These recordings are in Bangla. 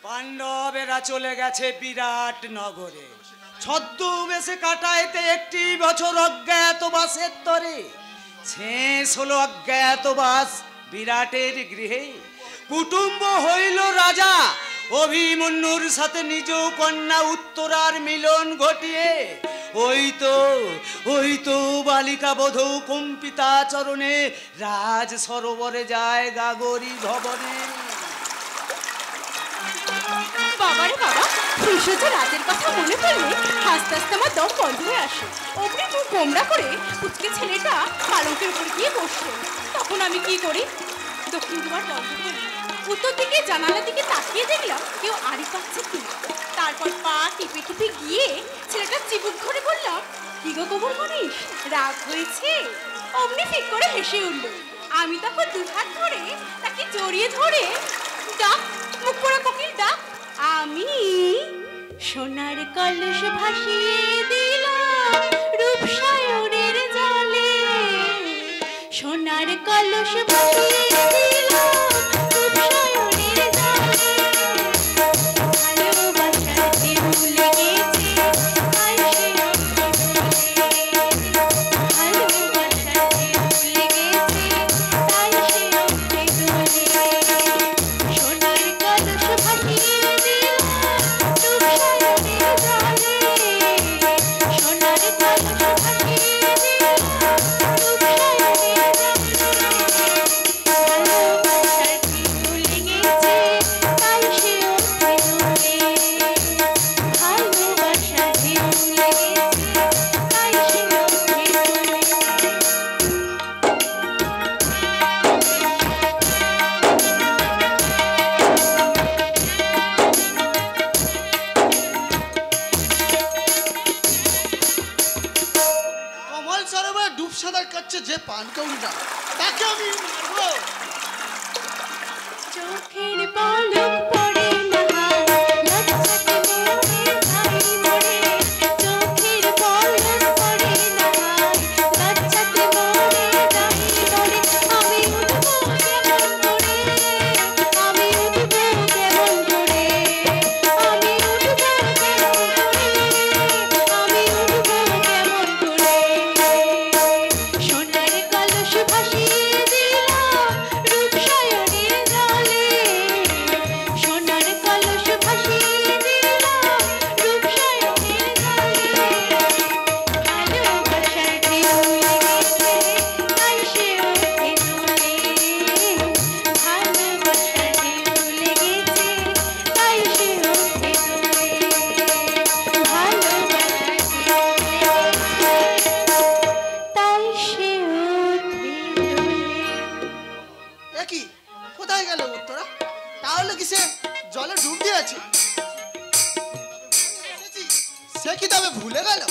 পাণ্ডবেরা চলে গেছে বিরাট নগরে, ছদ্মবেশে কাটাইতে একটি বছর অজ্ঞাতবাসের তরে। শেষ হলো অজ্ঞাতবাস বিরাটের গৃহে। কুটুম্ব হইল রাজা, অভিমন্যুর সাথে নিজ কন্যা উত্তরার মিলন ঘটিয়ে। ওই তো বালিকা বধূ কম্পিতা চরণে রাজ সরোবরে যায় গাগরি ভবনে। বাবারে বাবা, ভেষজ রাতের কথা মনে পড়লে হাসতে হাসতে আমার দম বন্ধ হয়ে আসে। অমনি মুখ গোমড়া করে পুচকে ছেলেটা পালঙ্কের উপর গিয়ে বসলো। তখন আমি কি করি, দক্ষিণ দুয়ার বন্ধ করি, উত্তর দিকে জানালার দিকে তাকিয়ে দেখলাম কেউ আড়ি পাচ্ছে কিনা। তারপর পা টিপে টিপে গিয়ে ছেলেটা চিবুক ধরে বললাম, কি গো গোবর গণেশ, রাগ হয়েছে? অমনি ফিক করে হেসে উঠল। আমি তখন দুহাত ধরে তাকে জড়িয়ে ধরে, ডাক মুখ পড়া কোকিল ডাক, আমি সোনার কলস ভাসিয়ে দিলাম রূপসায়নের জলে, সোনার কলস ভাসিয়ে দিলাম রূপসায়নের জলে। ভালোবাসার ঢেউ লেগেছে তাই সে ভালোবাসার ঢেউ লেগেছে তাই সে ওঠে দোলে। সোনার কলস ভাসিয়ে যে পানকৌড়িটা তাকে আমি মারবো। চোখের পলক পড়ে না লজ্জাতে মরে ভাই মরে, চোখের পলক পড়ে না লজ্জাতে মরে ভাই মরে। আমি উঠবো কেমন করে, আমি উঠবো কেমন করে, আমি উঠবো কেমন করে, আমি উঠবো কেমন করে। সোনার কলস ভাসিয়ে দিলাম রূপসায়নের জলে, সোনার কলস ভাসিয়ে দিলাম রূপসায়নের জলে। ভালোবাসার ঢেউ লেগেছে তাই সে ওঠে দোলে, ভালোবাসার ঢেউ লেগেছে তাই সে ওঠে দোলে, ভালোবাসার ঢেউ লেগেছে তাই সে ওঠে দোলে। একই কোথায় গেল উত্তরা? তাহলে কি সে জলে ডুব দিয়েছে? সে কি তবে ভুলে গেল?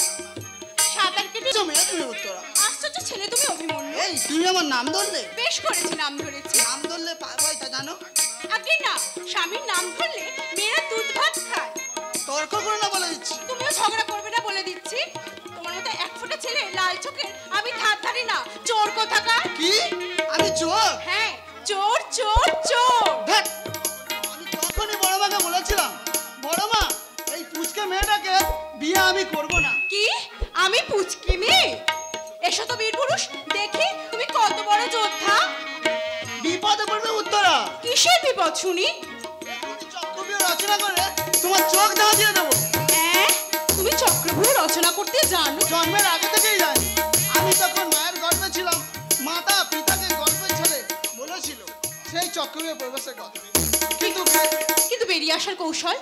সাঁতার কেটে মেয়ে তুমি উত্তরা, আশ্চর্য ছেলে তুমি অভিমন্যু। এই তুমি আমার নাম ধরলে? বেশ করেছি, নাম ধরেছি। নাম ধরলে পাপ হয় তা জানো? আগে না, স্বামীর নাম ধরলে মেয়েরা দুধ ভাত খায়। তর্ক করে না বলে দিচ্ছি। তুমিও ঝগড়া করবে না বলে দিচ্ছি। তোমার মতো এক ফোঁটা ছেলে লাল চোখের আমি ধার ধারি না। চোর কোথাকার। কি আমি চোর? হ্যাঁ, চোর চোর চোর। ধ্যাৎ, আমি তখনই বড় মাকে বলেছিলাম, বড় মা এই পুচকে মেয়েটাকে বিয়ে আমি করব না। কি আমি পুচকি মেয়ে? এসো তো বীর পুরুষ, দেখি তুমি কত বড় যোদ্ধা। বিপদে পড়বে উত্তরা। কিসের বিপদ শুনি? এক্ষুনি চক্রব্যূহ রচনা করে তোমার চোখ ধাঁধিয়ে দেবো। হ্যাঁ, তুমি চক্রব্যূহ রচনা করতে জানো? জন্মের আগে থেকেই জানি। আমি তখন মায়ের গর্ভে ছিলাম, মাতা পিতাকে গল্পের ছেলে বলেছিল সেই চক্রব্যূহে প্রবেশের কথা। কিন্তু বেরিয়ে আসার কৌশল?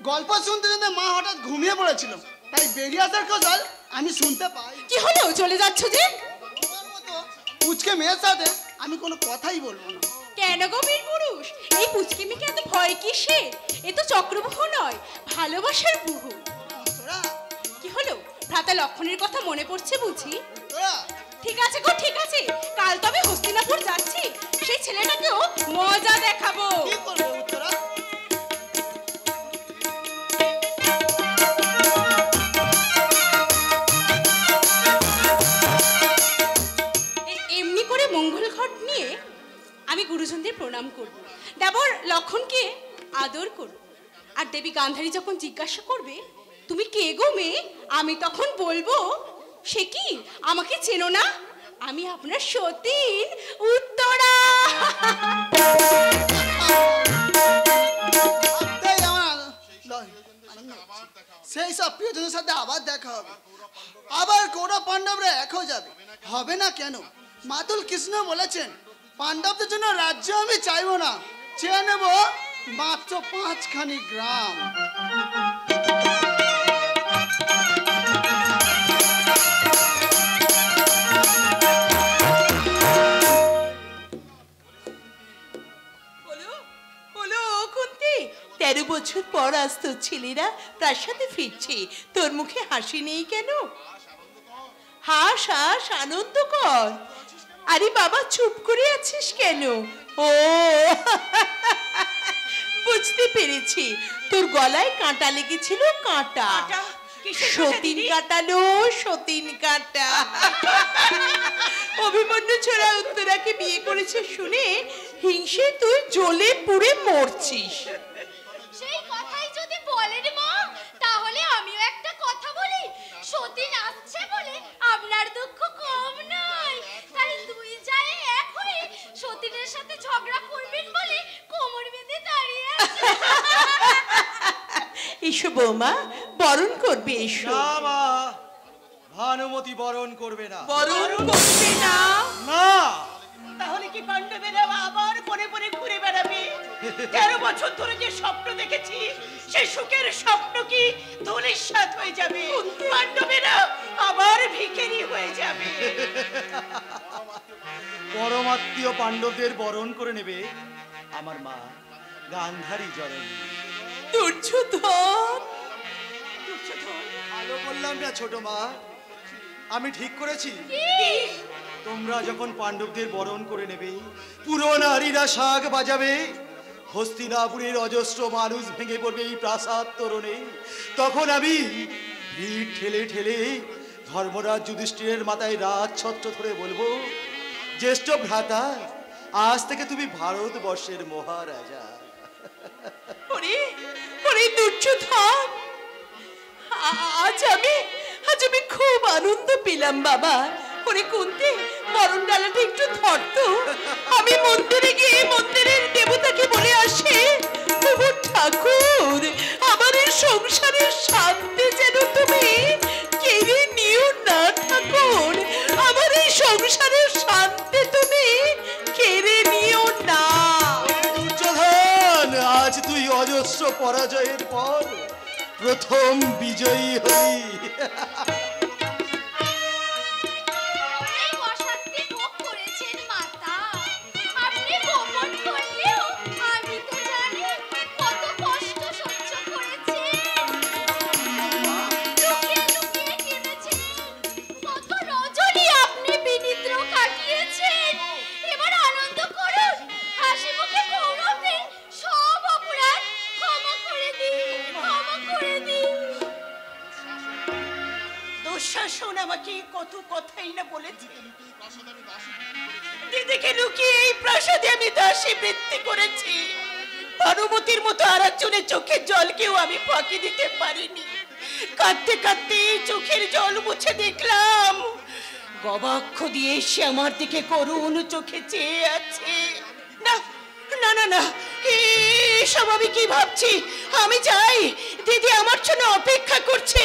গল্প শুনতে শুনতে মা হঠাৎ ঘুমিয়ে পড়েছিল, তাই বেরিয়ে আসার কৌশল আমি শুনতে পাই। কি হলো, চলে যাচ্ছ যে? তোমার মতো পুচকে মেয়ের সাথে আমি কোনো কথাই বলবো না। কেন গো বীর পুরুষ, এই পুচকি মেয়েকে এত ভয় কিসের? এ তো চক্রব্যূহ নয়, ভালোবাসার ব্যূহ। তোরা কি হলো, ভ্রাতা লক্ষণের কথা মনে পড়ছে বুঝি? তোরা ঠিক আছে গো, ঠিক আছে, কাল তবে হস্তিনাপুর যাচ্ছি, সেই ছেলেটাকেও মজা দেখাবো। কি করবে উত্তরা? এমনি করে মঙ্গল ঘট নিয়ে আমি গুরুজনদের প্রণাম করব, দেবর লক্ষণকে আদর করব, আর দেবী গান্ধারী যখন জিজ্ঞাসা করবে তুমি কে গো মেয়ে, আমি তখন বলবো সে কি আমাকে চেনো না, আমি আপনার সতীন উত্তরা। সেই সব প্রিয়জনের সাথে আবার দেখা হবে, আবার কৌরব পাণ্ডবরা এক হয়ে যাবে। হবে না কেন? মাতুল কৃষ্ণ বলেছেন পাণ্ডবদের জন্য রাজ্য আমি চাইবো না, চেয়ে নেব মাত্র 5খানি গ্রাম। বলো 13 বছর পর আজ তোর ছেলেরা প্রাসাদে ফিরছে, তোর মুখে হাসি নেই কেন? হাস হাস, আনন্দ কর। আরে বাবা চুপ করে আছিস কেন? ও বুঝতে পেরেছি, তোর গলায় কাঁটা লেগেছিল, কাঁটা। সতীন কাটালো, সতীন কাটা। অভিমন্যু ছোড়া উত্তরাকে বিয়ে করেছে শুনে হিংসে তুই জ্বলে পুড়ে মরছিস। সেই কথাই যদি বলেন মা, তাহলে আমিও একটা কথা বলি। সতীন আসছে বলে আপনার দুঃখ কম নয়, তাই দুই যায় এক হয়ে সতীনের সাথে ঝগড়া করবেন বলে কোমর বেঁধে দাঁড়িয়ে আছে। এসো বৌমা, বরণ করবে, এসো। না মা, ভানুমতি বরণ করবে না। বরণ করবে না? না। তাহলে কি পাণ্ডবেরা আবার পরে পরে ঘুরে বেড়াবে? 13 বছর ধরে যে স্বপ্ন দেখেছি, সেই সুখের স্বপ্ন কি ধূলিসাৎ হয়ে যাবে? পাণ্ডবেরা আবার ভিখারি হয়ে যাবে। পরমাত্মীয় পাণ্ডবদের বরণ করে নেবে আমার মা গান্ধারী জননী। দুর্যোধন, ভালো বললাম না ছোট মা, আমি ঠিক করেছি। তোমরা যখন পাণ্ডবদের বরণ করে নেবে, পুরো নারীরা শাঁখ বাজাবে, হস্তিনাপুরের অজস্র মানুষ ভেঙে পড়বে এই প্রাসাদ তোরণে, তখন আমি ভিড় ঠেলে ঠেলে ধর্মরাজ যুধিষ্ঠিরের মাথায় রাজ ছত্র ধরে বলবো, জ্যেষ্ঠ ভ্রাতা, আজ থেকে তুমি ভারতবর্ষের মহারাজা। ওরে ওরে দুর্যোধন, আজ আমি খুব আনন্দ পেলাম বাবা। ওরে কুন্তি, মরণ ডালাটা একটু ধরতো, আমি মন্দিরে গিয়ে মন্দিরের দেবতাকে বলে আসে, প্রভু ঠাকুর, আমার এই সংসারের শান্তি যেন তুমি কেড়ে নিও না ঠাকুর, আমার এই সংসারের শান্তি তুমি কেড়ে নিও না। দুর্যোধন, আজ তুই অজস্র পরাজয়ের পর প্রথম বিজয়ী হলি। অনেক অশান্তি ভোগ করেছেন মাতা, আপনি গোপন করলেও আমি তো জানি কত কষ্ট সহ্য করেছেন। লুকিয়ে লুকিয়ে কেঁদেছেন, কত রজনী আপনি বিনিদ্র কাটিয়েছেন। এবার আনন্দ করুন, হাসি মুখে কৌরবদের সব অপরাধ ক্ষমা করে দিন, ক্ষমা করে দিন। দুঃশাসন আমাকে কত কথাই না বলেছে, দিদিকে লুকিয়ে এই প্রাসাদে আমি দাসী বৃত্তি করেছি, ভানুমতির মতো আর একজনের চোখের জলকেও আমি ফাঁকি দিতে পারিনি। কাঁদতে কাঁদতে চোখের জল মুছে দেখলাম গবাক্ষ দিয়ে এসে আমার দিকে করুণ চোখে চেয়ে আছে। না না না না, এসব আমি কি ভাবছি? আমি যাই, দিদি আমার জন্য অপেক্ষা করছে,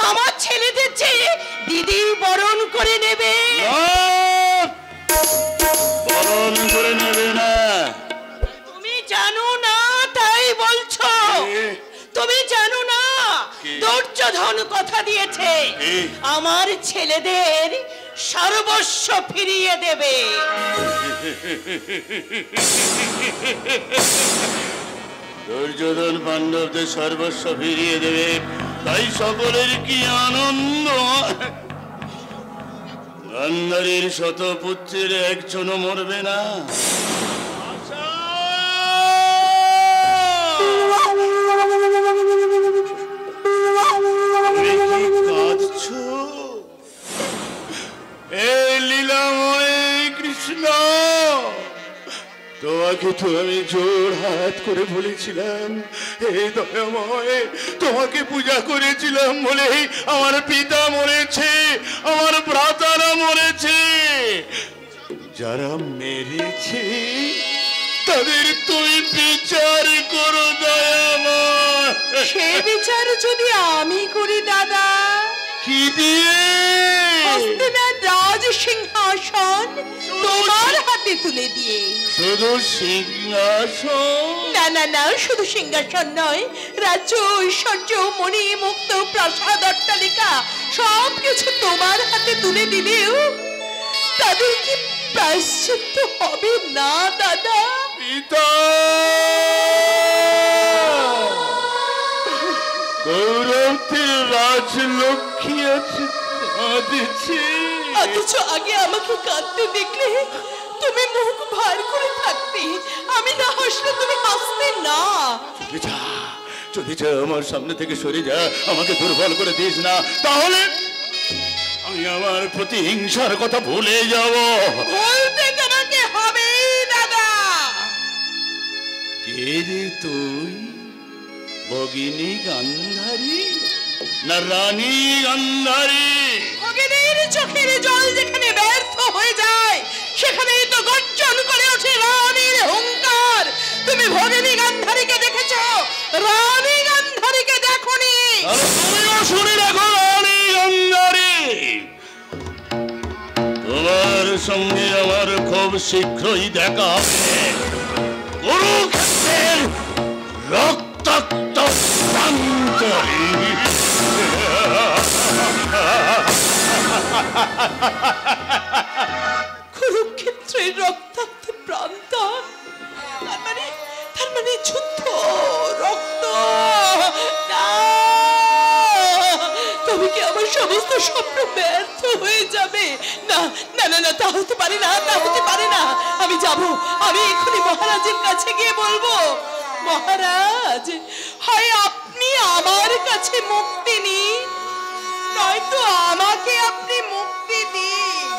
আমার ছেলেদের চেয়ে দিদি বরণ করে নেবে। বরণ করে নেবে না? তুমি জানো না তাই বলছো? তুমি জানো না দুর্যোধন কথা দিয়েছে আমার ছেলেদের সর্বস্ব ফিরিয়ে দেবে। দুর্যোধন পাণ্ডবদের সর্বস্ব ফিরিয়ে দেবে, তাই সকলের কি আনন্দ! গান্ধারীর শতপুত্রের একজনও মরবে না। কাঁদছো? এই লীলাময় কৃষ্ণ, তোমাকে তোমাকে তো আমি জোর হাত করে বলেছিলাম, হে দয়াময়, তোমাকে পূজা করেছিলাম বলেই আমার পিতা মরেছে, আমার ভ্রাতারা মরেছে। যারা মেরেছে তাদের তুমি বিচার করো দয়াময়। সে বিচার যদি আমি করি দাদা, কি দিয়ে? হস্তিনার রাজ সিংহাসন তোমার হাতে তুলে দিয়ে। শুধু সিংহাসন? না না না, শুধু সিংহাসন নয়, রাজ্য, ঐশ্বর্য, মণি, মুক্ত, প্রাসাদ, অট্টালিকা সব কিছু তোমার হাতে তুলে দিলেও তাদের কি প্রায়শ্চিত্ত হবে না দাদা? পিতা, গৌরবতীর রাজলক্ষ্মী আছে কাঁদছে, অথচ আগে আমাকে কাঁদতে দেখলে তুমি মুখ ভার করে থাকতে, আমি না হাসলে তুমি হাসতে না। চলে যা, চলে যা, আমার সামনে থেকে সরে যা, আমাকে দুর্বল করে দিস না, তাহলে আমি আমার প্রতি হিংসার কথা ভুলে যাব। বলতে তোমাকে হবে দাদা। কে রে তুই? ভগিনী গান্ধারী না রানী গান্ধারী? ভগিনীর চোখের জল যেখানে ব্যর্থ হয়ে যায় সেখানেই তো গর্জন করে ওঠে রানীর হুঙ্কার। তুমি ভগিনী গান্ধারীকে দেখেছ, রানী গান্ধারীকে দেখোনি। তুমিও শুনে রাখো রানী গান্ধারী, তোমার সঙ্গে আমার খুব শীঘ্রই দেখা হবে কুরুক্ষেত্রের রক্তাক্ত প্রান্তরে। কুরুক্ষেত্রের রক্তাক্ত প্রান্ত, তার মানে যুদ্ধ, রক্ত। না, তবে কি আমার সমস্ত স্বপ্ন ব্যর্থ হয়ে যাবে? না না না না, তা হতে পারে না, তা হতে পারে না। আমি যাব, আমি এখনই মহারাজের কাছে গিয়ে বলবো, মহারাজ, হয় আপনি আমার কাছে মুক্তি নিন, নয়তো আমাকে আপনি মুক্তি দিন।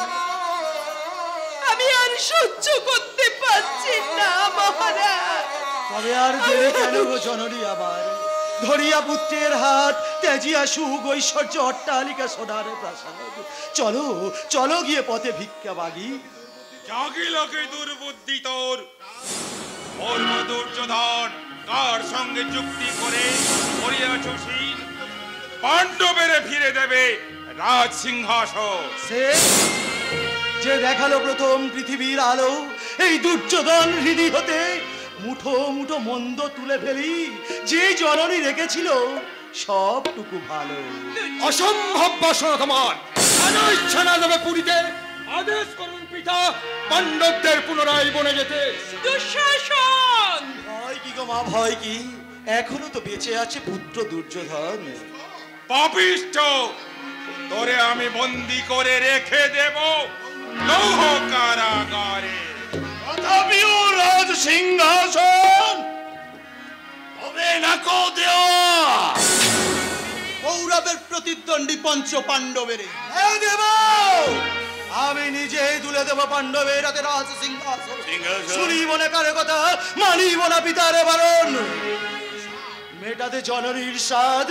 আমি আর সহ্য করতে পারছি না মহারাজ। তবে আর দেরি কেন গো জননী আমার? ধরিয়া পুত্রের হাত, তেজিয়া সুখ, ঐশ্বর্য, অট্টালিকা, সোনার প্রাসাদ। চলো চলো গিয়ে পথে ভিক্ষা মাগি। জাগিল কি দুর্বুদ্ধি তোর? ধর্ম দুর্যোধন কার সঙ্গে যুক্তি করে করিয়াছ শীল? পাণ্ডবের ফিরে দেবে রাজ সিংহাসন। সে যে দেখালো প্রথম পৃথিবীর আলো, এই দুর্যোধন হৃদয় হতে মুঠো মুঠো মন্দ তুলে ফেলি, যে জননী রেখেছিল সবটুকু ভালো। অসম্ভব বাসনা তোমার। কেন ইচ্ছা না যাবে পুরীতে? আদেশ করুন পিতা, পাণ্ডবদের পুনরায় বনে যেতে। দুঃশাসন! ভয় কি গো মা, ভয় কি? এখনো তো বেঁচে আছে পুত্র দুর্যোধন। পাপিষ্ঠ, তোরে আমি বন্দি করে রেখে দেব লৌহ কারাগারে। তথাপিও রাজ সিংহাসন হবে না কো দেওয়া। কৌরবের প্রতিদ্বন্দ্বী পঞ্চ পাণ্ডবের হ্যাঁ দেব, আমি নিজেই তুলে দেব পাণ্ডবের হাতে রাজ সিংহাসন। শুনিব না কারো কথা, মানিব না পিতার বারণ, মেটাতে জননীর সাধ।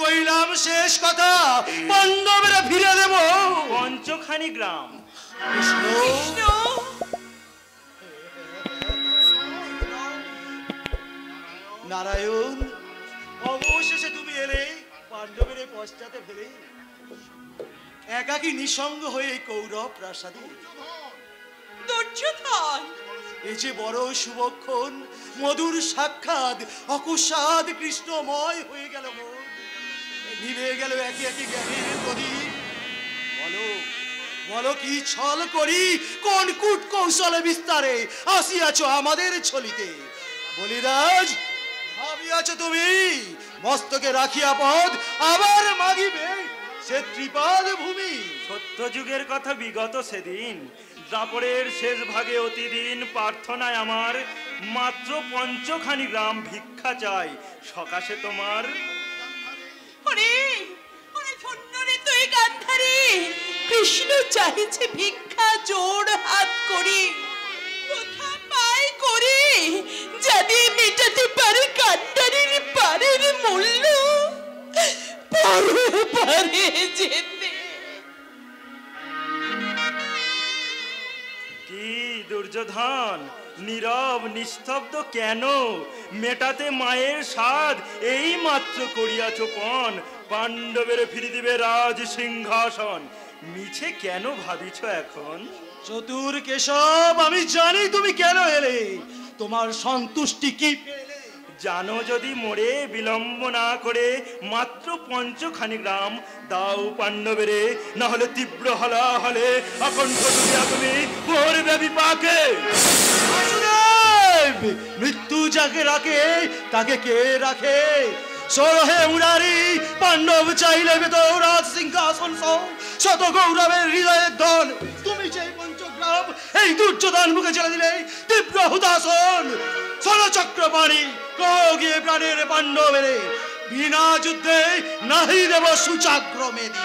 কইলাম শেষ কথা, পাণ্ডবেরা ফিরে দেব পঞ্চখানি গ্রাম। কৃষ্ণ নারায়ণ, অবশেষে তুমি এলে পাণ্ডবের পশ্চাতে ফেলে, একাকী নিঃসঙ্গ হয়ে এই কৌরব প্রাসাদে। দুর্যোধন, এই যে বড় শুভক্ষণ, মধুর সাক্ষাৎ, অকুসাদ কৃষ্ণময় হয়ে গেল মন, নিভে গেল একে একে জ্ঞানের প্রদীপ। বলো বলো কি ছল করি, কোন কূট কৌশলে বিস্তারে আসিয়াছ আমাদের ছলিতে? বলিরাজ, ভাবিয়াছ তুমি মস্তকে রাখিয়া পদ আবার মাগিবে সে ত্রিপাদ ভূমি? সত্যযুগের কথা বিগত সেদিন, দাপরের শেষ ভাগে অতিদিন প্রার্থনায় আমার মাত্র পঞ্চখানি গ্রাম ভিক্ষা চাই, সকাশে তোমার। ওরে ওরে ধন্য রে তুই গান্ধারী, কৃষ্ণ চাইছে ভিক্ষা জোড় হাত করি, কোথা পাই করি, যদি মেটাতে পারে কান্ডারির পারের মূল্য, পারে যেতে। কি দুর্যোধন, নীরব নিস্তব্ধ কেন? মেটাতে মায়ের স্বাদ এই মাত্র করিয়াছ পণ, পাণ্ডবের ফিরে দিবে রাজ সিংহাসন, মিছে কেন ভাবিছ এখন? চতুর কেশব, আমি জানি তুমি কেন এলে, তোমার সন্তুষ্টি কি পেলে? জানো যদি মোরে বিলম্ব না করে মাত্র পঞ্চখানি গ্রাম দাও পাণ্ডবেরে, না হলে তীব্র হলা হলে আকণ্ঠ ডুবিয়া তুমি পড়বে বিপাকে। বাসুদেব, মৃত্যু যাকে রাখে তাকে কে রাখে? সরহে মুরারি, পাণ্ডব চাইলে বেতর রাজ সিংহাসন সহ শত গৌরবের হৃদয়ের ধন, তুমি সেই পঞ্চগ্রাম এই দুর্যোধন মুখে ছেড়ে দিলে তীব্র হুতাসন। ষড়চক্রপাণি গিয়ে প্রাণের পাণ্ডবেরে, বিনা যুদ্ধে নাহি দেব সুচাগ্র মেদি।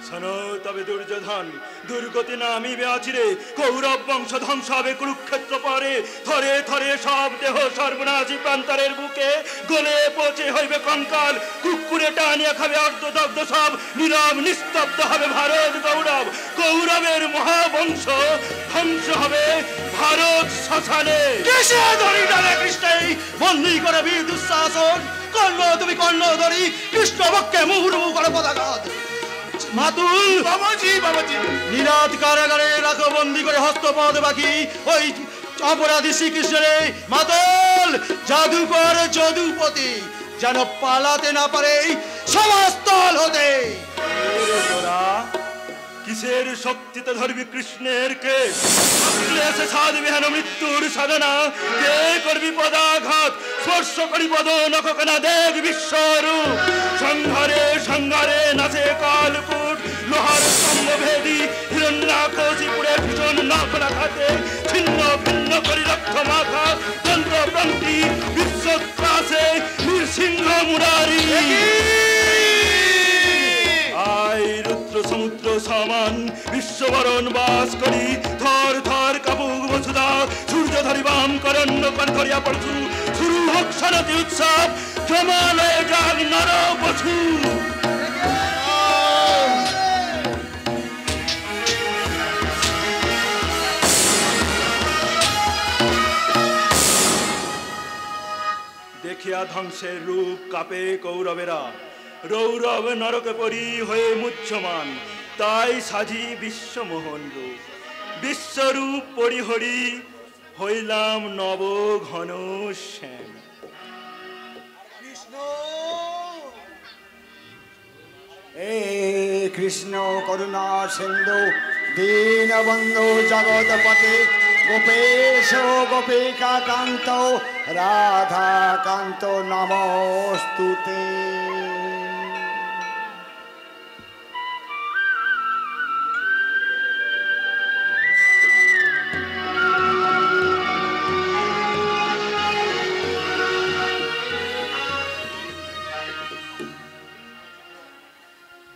শোনো তবে দুর্যোধন, দুর্গতি নামিবে আচিরে, কৌরব বংশ ধ্বংস হবে কুরুক্ষেত্র পরে, থরে থরে সব দেহ সর্বনাশী প্রান্তরের বুকে গলে পচে হইবে কঙ্কাল, কুকুরে টানিয়া খাবে অর্ধদগ্ধ সব, নীরব নিস্তব্ধ হবে ভারত গৌরব, কৌরবের মহাবংশ ধ্বংস হবে ভারত শ্মশানে। কেশে ধরি ডালে কৃষ্ণেই বন্দী করে বীর দুঃশাসন, কর্ণ তুমি কর্ণ ধরি কৃষ্ণ পক্ষে মুহুর্মুহু করে পদাঘাত। মাতুল বাবাজি, বাবাজি, নীলাদ কারাগারে রাখো বন্দী করে হস্তপদ বাকি ওই অপরাধী শ্রীকৃষ্ণের। মাতুল জাদুকর যদুপতি যেন পালাতে না পারে সমাজস্থল হতে। কিসের শক্তিতে ধরবি কৃষ্ণের কে? ক্লেশে সাধবি হেন মৃত্যুর সাধনা, কে করবি পদাঘাত, স্পর্শ করি পদ নখকনা দেখ বিশ্বরূপ, সংহারে সংহারে নাচে কালকূট, লোহার স্তম্ভ ভেদি হিরণ্যাকশিপুরে ভীষণ নখনা খাতে, ছিন্ন ভিন্ন করি রক্ত মাথা দন্ত প্রান্তি বিশ্বত্রাসে নৃসিংহ মুরারি। আয় রুদ্র সমুদ্র সমান বিশ্ববরণ বাস করি, থর থর কাবুক বসুধা সূর্য ধরি বাম করণ্য কর করিয়া পড়ছু, শুরু হোক সনতি উৎসব জমালয়ে জাগ নর বছু। দেখিয়া ধ্বংসের রূপ কাপে কৌরবেরা, রৌরব নরকে পরি হয়ে মুচ্ছমান, তাই সাজি বিশ্বমোহন রূপ, বিশ্বরূপ পরিহরি হইলাম নব ঘন শ্যাম। কৃষ্ণ এ কৃষ্ণ করুণা সিন্ধু দীনবন্ধু জগৎপতি, গোপেশ গোপিকা কান্ত রাধা কান্ত নমস্তুতে।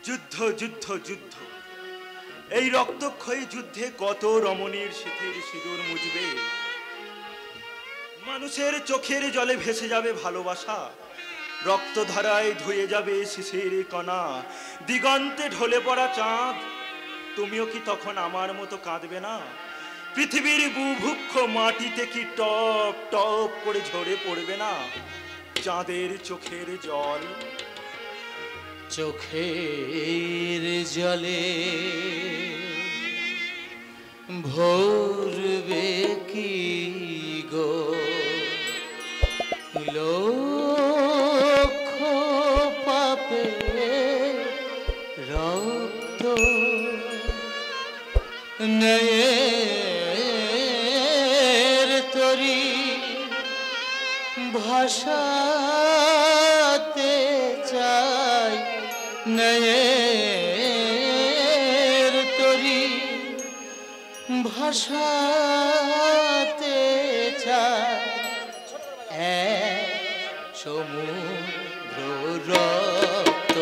যুদ্ধ যুদ্ধ যুদ্ধ, এই রক্তক্ষয়ী যুদ্ধে কত রমণীর শিথির সিঁদুর মুজবে, মানুষের চোখের জলে ভেসে যাবে ভালোবাসা, রক্তধারায় ধুয়ে যাবে শিশির কণা, দিগন্তে ঢলে পড়া চাঁদ, তুমিও কি তখন আমার মতো কাঁদবে না? পৃথিবীর বুভুক্ষ মাটিতে কি টপ টপ করে ঝরে পড়বে না চাঁদের চোখের জল? চোখের জলে ভরবে কি গো লক্ষ পাপে রক্ত নয়ের তরি ভাষাতে চাই, নয়ের তরি ভাষাতে চাই, সমুদ্র রক্ত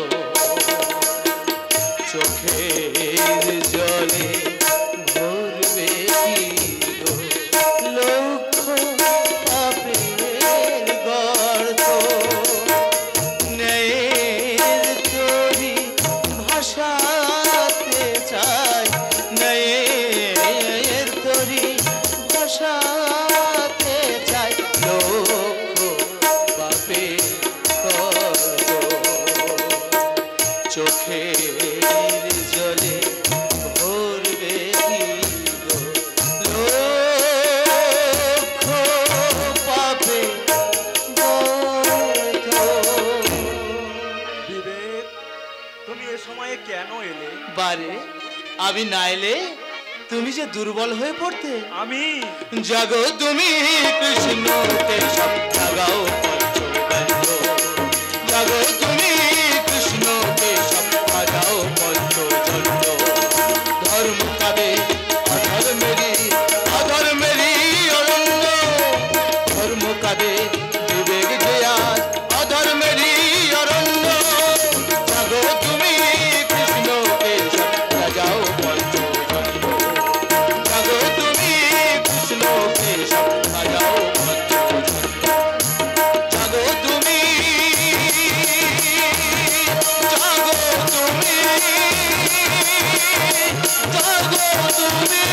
ভাসাতে চাই লক্ষ পাপে চোখের জলে ভরবে লক্ষ পাপে বিবেক, তুমি এ সময়ে কেন এলে? বারে আমি না এলে তুমি যে দুর্বল হয়ে পড়তে। আমি জাগো তুমি কৃষ্ণ কেশব জাগাও পঞ্চবন্ধ, জাগো তুমি কৃষ্ণ কেশব জাগাও পঞ্চবন্ধ। ধর্ম কাবে অধর্মেরই অরণ্য, ধর্ম কাবে বিবেক জয়ার অধর্মেরই অরণ্য। জাগো তুমি কৃষ্ণ কেশব জাগাও পঞ্চবন্ধ, জাগো তুমি কৃষ্ণ কেশব জাগাও পঞ্চবন্ধ। জাগো তুমি, জাগো তুমি, জাগো তুমি,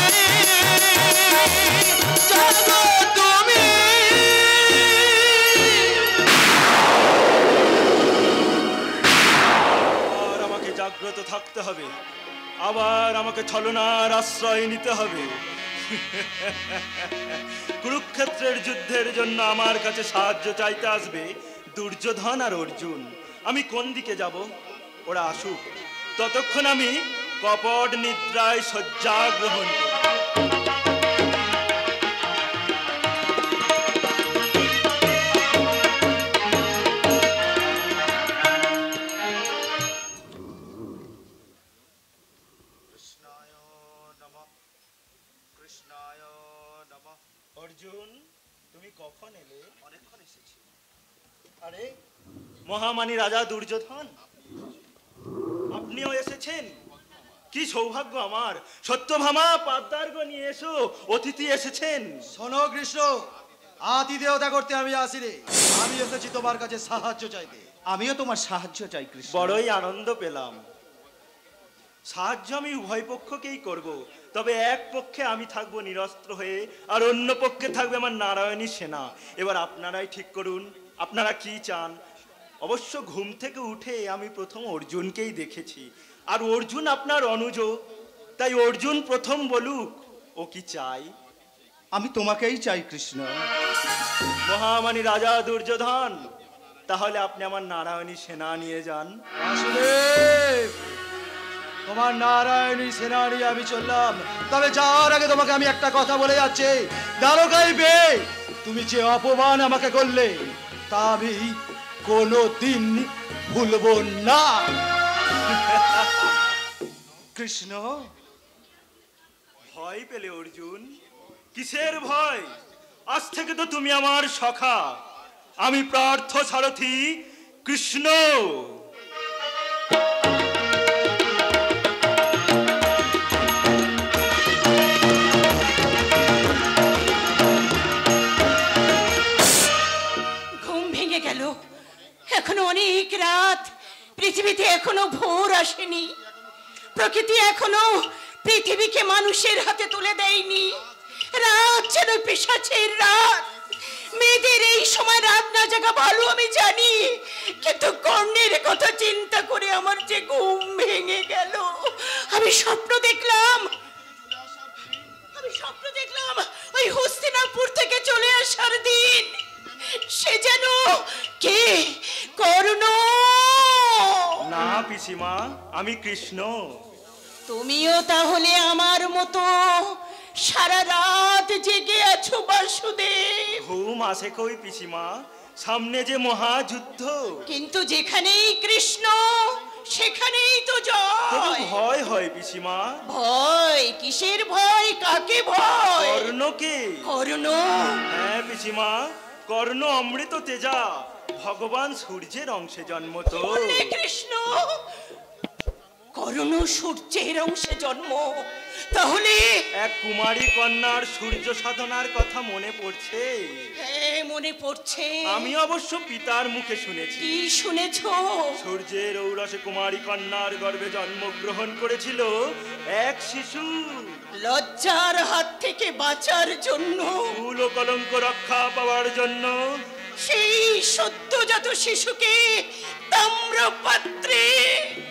জাগো তুমি। আর আমাকে জাগ্রত থাকতে হবে, আবার আমাকে ছলনার আশ্রয় নিতে হবে। কুরুক্ষেত্রের যুদ্ধের জন্য আমার কাছে সাহায্য চাইতে আসবে দুর্যোধন আর অর্জুন। আমি কোন দিকে যাব? ওরা আসুক, ততক্ষণ আমি কপট নিদ্রায় শয্যা গ্রহণ করি। অর্জুন, তুমি কখন এলে? অনেকক্ষণ এসেছি। আরে মহামানী রাজা দুর্যোধন, আপনিও এসেছেন? কি সৌভাগ্য আমার! সত্যভামা পাবদার্ঘ নিয়ে এসো, অতিথি এসেছেন। শোনো কৃষ্ণ, আতিথেয়তা করতে আমি আসি রে। আমি এসেছি তোমার কাছে সাহায্য চাইতে। আমিও তোমার সাহায্য চাই কৃষ্ণ। বড়ই আনন্দ পেলাম। সাহায্য আমি উভয় পক্ষকেই করব, তবে এক পক্ষে আমি থাকবো নিরস্ত্র হয়ে, আর অন্য পক্ষে থাকবে আমার নারায়ণী সেনা। এবার আপনারাই ঠিক করুন আপনারা কি চান। অবশ্য ঘুম থেকে উঠে আমি প্রথম অর্জুনকেই দেখেছি, আর অর্জুন আপনার অনুজ, তাই অর্জুন প্রথম বলুক ও কি চাই। আমি তোমাকেই চাই কৃষ্ণ। মহামানী রাজা দুর্যোধন, তাহলে আপনি আমার নারায়ণী সেনা নিয়ে যান। বাসুদেব, তোমার নারায়ণী সেনা নিয়ে আমি চললাম, তবে যাওয়ার আগে তোমাকে আমি একটা কথা বলে যাচ্ছি। দ্বারকায় বে তুমি যে অপমান আমাকে করলে, তা আমি কোনোদিন ভুলবো না। কৃষ্ণ, ভয় পেলে অর্জুন? কিসের ভয়? আজ থেকে তো তুমি আমার সখা, আমি পার্থ সারথি কৃষ্ণ। ঘুম ভেঙে গেল, এখনো অনেক রাত, পৃথিবীতে এখনো ভোর আসেনি, প্রকৃতি এখনো পৃথিবীকে মানুষের হাতে তুলে দেয়নি। রাত যেন পিশাচের রাত। মেয়েদের এই সময় রাত না জাগা ভালো আমি জানি, কিন্তু কর্ণের কথা চিন্তা করে আমার যে ঘুম ভেঙে গেল। আমি স্বপ্ন দেখলাম ওই হস্তিনাপুর থেকে চলে আসার দিন। সে যেন কে? কর্ণ। না পিসিমা, আমি কৃষ্ণ। তুমিও তাহলে আমার মতো সারা রাত জেগে আছো বাসুদেব? ঘুম আসে কই পিসিমা, সামনে যে মহাযুদ্ধ। কিন্তু যেখানেই কৃষ্ণ সেখানেই তো তবু জয়। ভয় হয় পিসিমা। ভয়? কিসের ভয়? কাকে ভয়? কর্ণকে। কর্ণ? হ্যাঁ পিসিমা, কর্ণ অমৃত তেজা, ভগবান সূর্যের অংশে জন্ম তো। বললে কৃষ্ণ? কর্ণ সূর্যের অংশে জন্ম, তাহলে এক কুমারী কন্যার সূর্য সাধনার কথা মনে পড়ছে? হ্যাঁ, মনে পড়ছে। আমি অবশ্য পিতার মুখে শুনেছি। কি শুনেছ? সূর্যের ঔরসে কুমারী কন্যার গর্ভে জন্মগ্রহণ করেছিল এক শিশু। লজ্জার হাত থেকে বাঁচার জন্য, ভুল ও কলঙ্ক রক্ষা পাওয়ার জন্য সেই সদ্যজাত শিশুকে তাম্রপাত্রে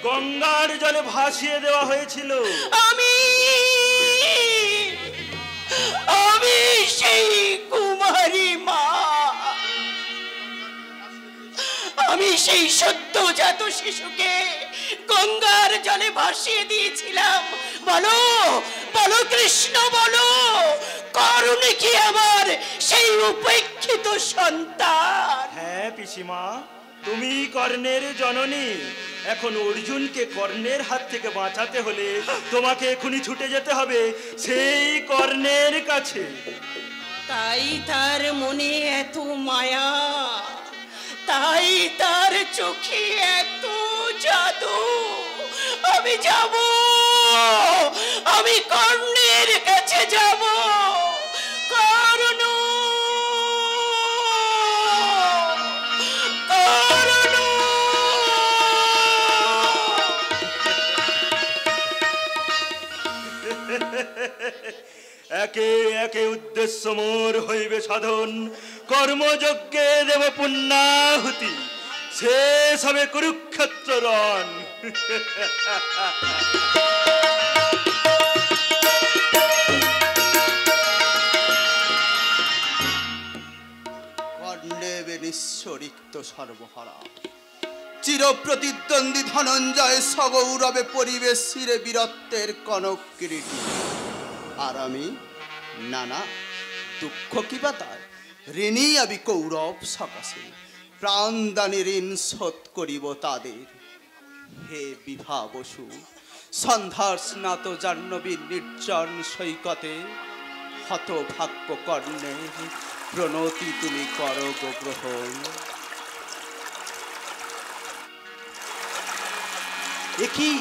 গঙ্গার জলে ভাসিয়ে দেওয়া হয়েছিল। আমি সেই কুমারী মা, আমি সেই সদ্যজাত শিশুকে গঙ্গার জলে ভাসিয়ে দিয়েছিলাম। বলো বলো কৃষ্ণ, বলো কর্ণ কি আমার সেই উপেক্ষিত সন্তান? হ্যাঁ পিসিমা, তুমি কর্ণের জননী। এখন অর্জুনকে কর্ণের হাত থেকে বাঁচাতে হলে তোমাকে এখনই ছুটে যেতে হবে সেই কর্ণের কাছে। তাই তার মনে এত মায়া, তাই তার চোখে এত জাদু। আমি যাব, আমি কর্ণের কাছে যাব। কর্ণ, কর্ণ। একে একে উদ্দেশ্য মোর হইবে সাধন, কর্মযজ্ঞে দেব পুণ্যাহুতি, শেষ হবে কুরুক্ষেত্র রণ। কর্ণেবে নিঃস্বরিক্ত সর্বহারা, চিরপ্রতিদ্বন্দ্বী ধনঞ্জয় সগৌরবে পরিবেশ শিরে বীরত্বের কনক কিরীটী। আর আমি নানা দুঃখ কি বা তার, ঋণী আমি কৌরব সকাশে, প্রাণদানে ঋণ শোধ করিব তাদের। হে বিভা বসু, সন্ধ্যার স্নাত জাহ্নবীর নির্জন সৈকতে হতভাগ্য কর্ণের প্রণতি তুমি করো গো গ্রহণ। একই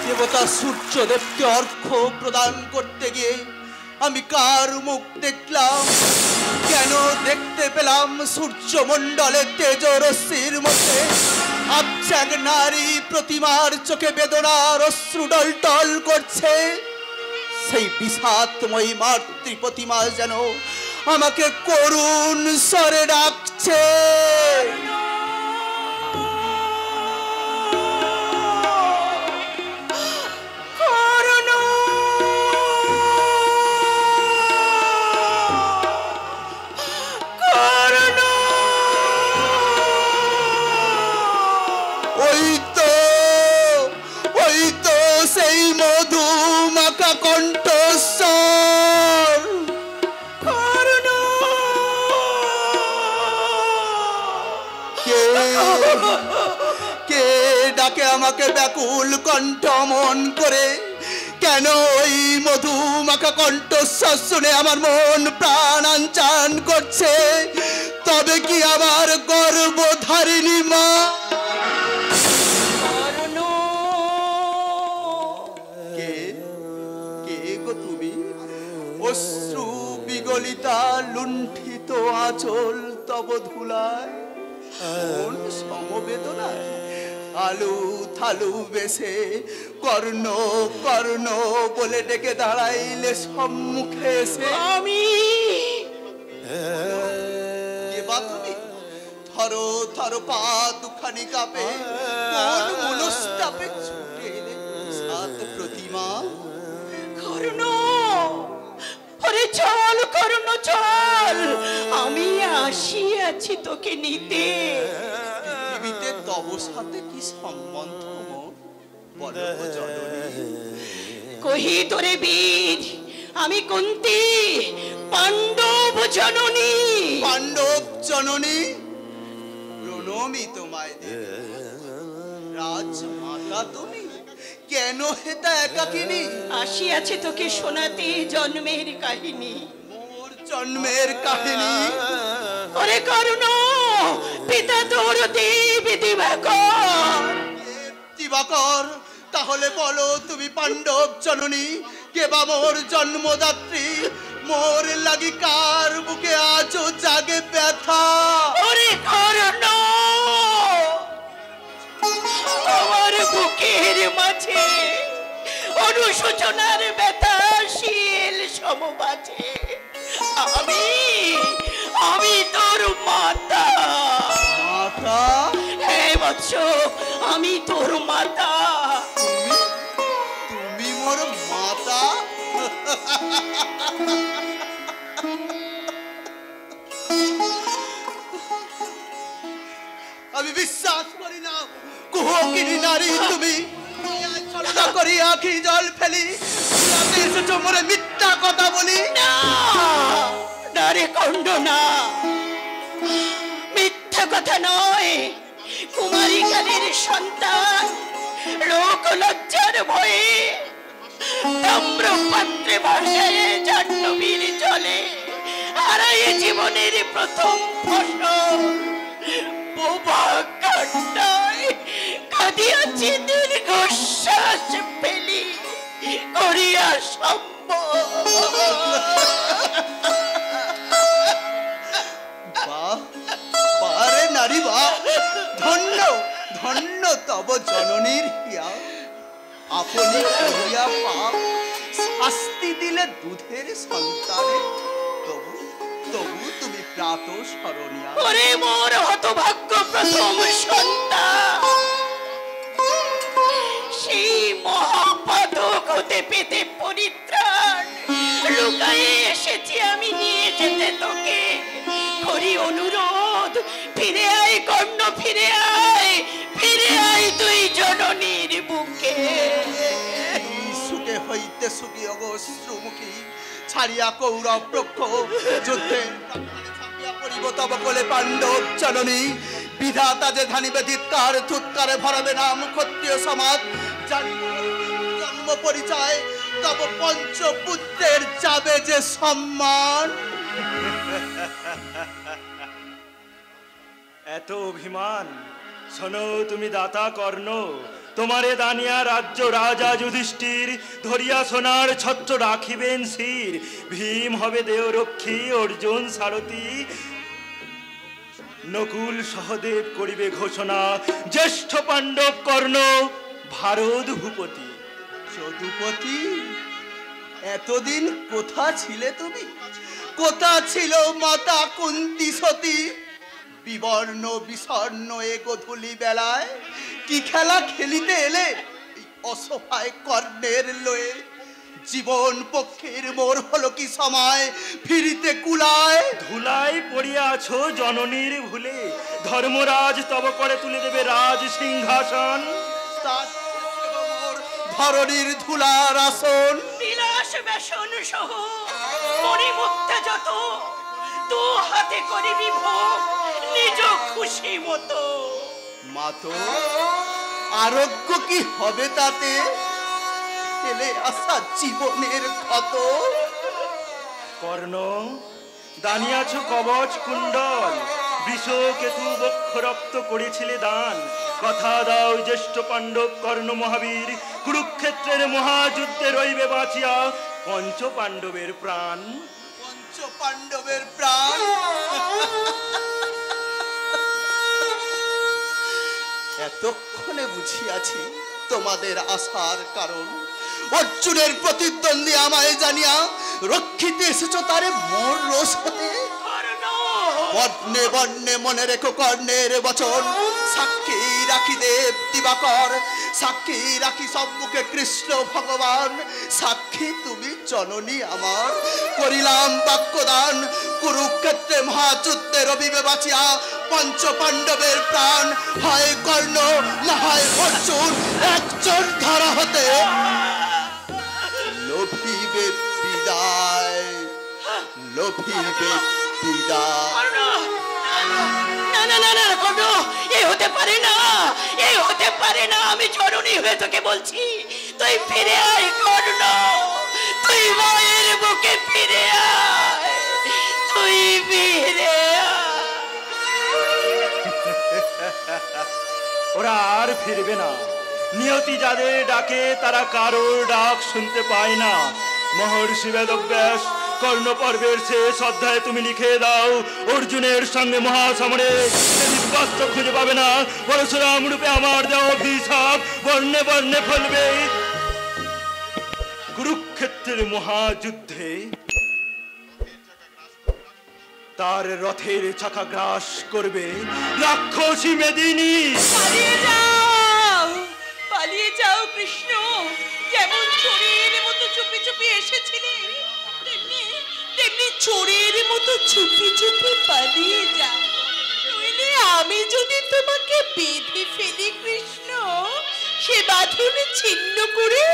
দেবতা সূর্যদেবকে অর্ঘ্য প্রদান করতে গিয়ে আমি কার মুখ দেখলাম? কেন দেখতে পেলাম সূর্যমণ্ডলে তেজরশ্মির মধ্যে আবচাক নারী প্রতিমার চোখে বেদনার অশ্রু টলটল করছে? সেই বিষাদময়ী মাতৃ প্রতিমা যেন আমাকে করুণ স্বরে ডাকছে। ওই তো সেই মধুমাখা কণ্ঠস্বর। কে ডাকে আমাকে ব্যাকুল কণ্ঠ মন করে? কেন ওই মধুমাখা কণ্ঠস্বর শুনে আমার মন প্রাণ আনচান করছে? তবে কি আমার গর্ভধারিণী মা? কে গো তুমি? অশ্রু বিগলিতা লুণ্ঠিত আঁচল তব ধুলায়, কোন সমবেদনায় আলু থালু বেশে কর্ণ কর্ণ বলে ডেকে দাঁড়াইলে সম্মুখে এসে? আমি তুমি ধরো ধরো পা দুখানি কাঁপে, কোন মনস্তাপে ছুটে এলে সাত প্রতিমা? কর্ণ, ওরে চল কর্ণ চল, আমি আসিয়াছি তোকে নিতে। পৃথিবীতে তব সাথে কি সম্বন্ধ মোর বলো জননী? কহি তোরে বীর, আমি কুন্তী পাণ্ডব জননী। পাণ্ডব জননী, প্রণমী তোমায় দেবী। রাজমাতা তুমি, কেন হেতা একাকিনী? আসিয়াছে তোকে শোনাতে জন্মের কাহিনী। মোর জন্মের কাহিনী? ওরে কর্ণ, পিতা তোর দেবী দিবাকর দিবাকর, তাহলে বলো তুমি পাণ্ডব জননী কে বা মোর জন্মদাত্রী? মোর লাগি কার বুকে আজও জাগে ব্যথা? ওরে কর্ণ, আমার বুকের মাঝে অনুশোচনার ব্যথা শীল সমবাজে। আমি তোর মাতা। মাতা? হ্যাঁ বৎস, আমি তোর মাতা। তুমি মোর মাতা? আমি বিশ্বাস করি না কুহকিনী নারী তুমি। ছলনা করি আখি জল ফেলি, এসেছো মোরে মিথ্যা কথা বলি। না রে কণ্ড, না, মিথ্যা কথা নয়। কুমারী কালের সন্তান লোক লজ্জার ভয়ে তাম্রপাত্রে ভাসায় জাহ্নবীর জলে হারায় জীবনের প্রথম ফসল। বোবা কান্নায় কাঁদিয়াছি দীর্ঘশ্বাস ফেলি করিয়া বারে নারী বা, ধন্য ধন্য তব জননীর হিয়া। আপনি করিয়া পাপ শাস্তি দিলে দুধের সন্তানে, তবু তবু তুমি প্রাত স্মরণীয়া। ওরে মোর হতভাগ্য প্রথম সন্তান, সেই মহাপাতক হতে পেতে পরিত্রাণ লুকায়ে এসেছি আমি নিয়ে যেতে তোকে। করি অনুরোধ, ফিরে আয় কর্ণ, ফিরে আয়, ফিরে আয় তুই জননীর বুকে। সুখে হইতে সুখী অগশ্রুমুখী ছাড়িয়া কৌরব পক্ষ যুদ্ধে ছাপিয়া পড়িব তব কোলে পাণ্ডব জননী। বিধাতা যে ধানিবে ধিক্কার, ধুৎকারে ভরাবে নাম ক্ষত্রিয় সমাজ। জন্ম পরিচয় তব পঞ্চপুত্রের যাবে যে সম্মান। এত অভিমান? শোনো তুমি দাতা কর্ণ, তোমারে দানিয়া রাজ্য রাজা যুধিষ্ঠির ধরিয়া সোনার ছত্র রাখিবেন শির। ভীম হবে দেহরক্ষী, অর্জুন সারথী, নকুল সহদেব করিবে ঘোষণা, জ্যেষ্ঠ পাণ্ডব কর্ণ ভারত ভূপতি। যদুপতি, এতদিন কোথা ছিলে তুমি? কোথা ছিল মাতা কুন্তি সতী? বিবর্ণ বিষণ্ণ এ গধূলি বেলায় কি খেলা খেলিতে এলে এই অসহায় কর্ণের লয়ে? জীবন পক্ষের মোর হলো কি সময় ফিরিতে কুলায়? ধুলায় পড়িয়া আছো জননীর ভুলে, ধর্মরাজ তব করে তুলে দেবে রাজ সিংহাসন। ধরণীর ধুলার আসন, বিলাস বেসন সহ পরিমুক্তা যত, দু হাতে করিবি ভোগ নিজ খুশি মতো। মাতো, আরোগ্য কি হবে তাতে? ফেলে আসা জীবনের ক্ষত। কর্ণ, দানিয়াছ কবচ কুণ্ডল, বৃষ কেতু বক্ষ রক্ত করেছিলে দান। কথা দাও জ্যেষ্ঠ পাণ্ডব কর্ণ মহাবীর, কুরুক্ষেত্রের মহাযুদ্ধে রইবে বাঁচিয়া পঞ্চ পাণ্ডবের প্রাণ। পঞ্চ পাণ্ডবের প্রাণ? এতক্ষণে বুঝিয়াছি তোমাদের আসার কারণ। অর্জুনের প্রতিদ্বন্দ্বী আমায় জানিয়া রক্ষিতে এসেছো তারে মোর রোষ হতে। বর্ণে বর্ণে মনে রেখো কর্ণের বচন, সাক্ষী রাখি দেব দিবাকর, সাক্ষী রাখি সম্মুখে কৃষ্ণ ভগবান। সাক্ষী তুমি জননী আমার, করিলাম বাক্যদান। কুরুক্ষেত্রে মহাযুদ্ধে রবিবে বাঁচিয়া পঞ্চ পাণ্ডবের প্রাণ। হয় কর্ণ না হয় অর্জুন, একজন ধরা হতে লোভিবে বিদায়, লোভিবে বিদায়। না না না না কর্ণ, এই হতে পারে না, এই হতে পারে না। আমি জননী হয়ে তোকে বলছি, তুই ফিরে আয় কর্ণ, তুই মায়ের বুকে ফিরে আয়, তুই ফিরে আয়। ওরা আর ফিরবে না, নিয়তি যাদের ডাকে তারা কারোর ডাক শুনতে পায় না। মহর্ষি বেদব্যাস কর্ণ পর্বের শেষ অধ্যায়ে তুমি লিখে দাও, অর্জুনের সঙ্গে মহাসমরে দিব্যাস্ত্র খুঁজে পাবে না, পরশুরাম রূপে আমার দেওয়া অভিশাপ বর্ণে বর্ণে ফলবে। কুরুক্ষেত্রের মহাযুদ্ধে তার রথের চাকা গ্রাস করবে রাক্ষসী মেদিনী। পালিয়ে যাও কৃষ্ণ, যেমন চোরের মতো চুপি চুপি এসেছিলে তেমনি চোরের মতো চুপি চুপি পালিয়ে যাও, নইলে আমি যদি তোমাকে বেঁধে ফেলি কৃষ্ণ, সে বাঁধন ছিন্ন করে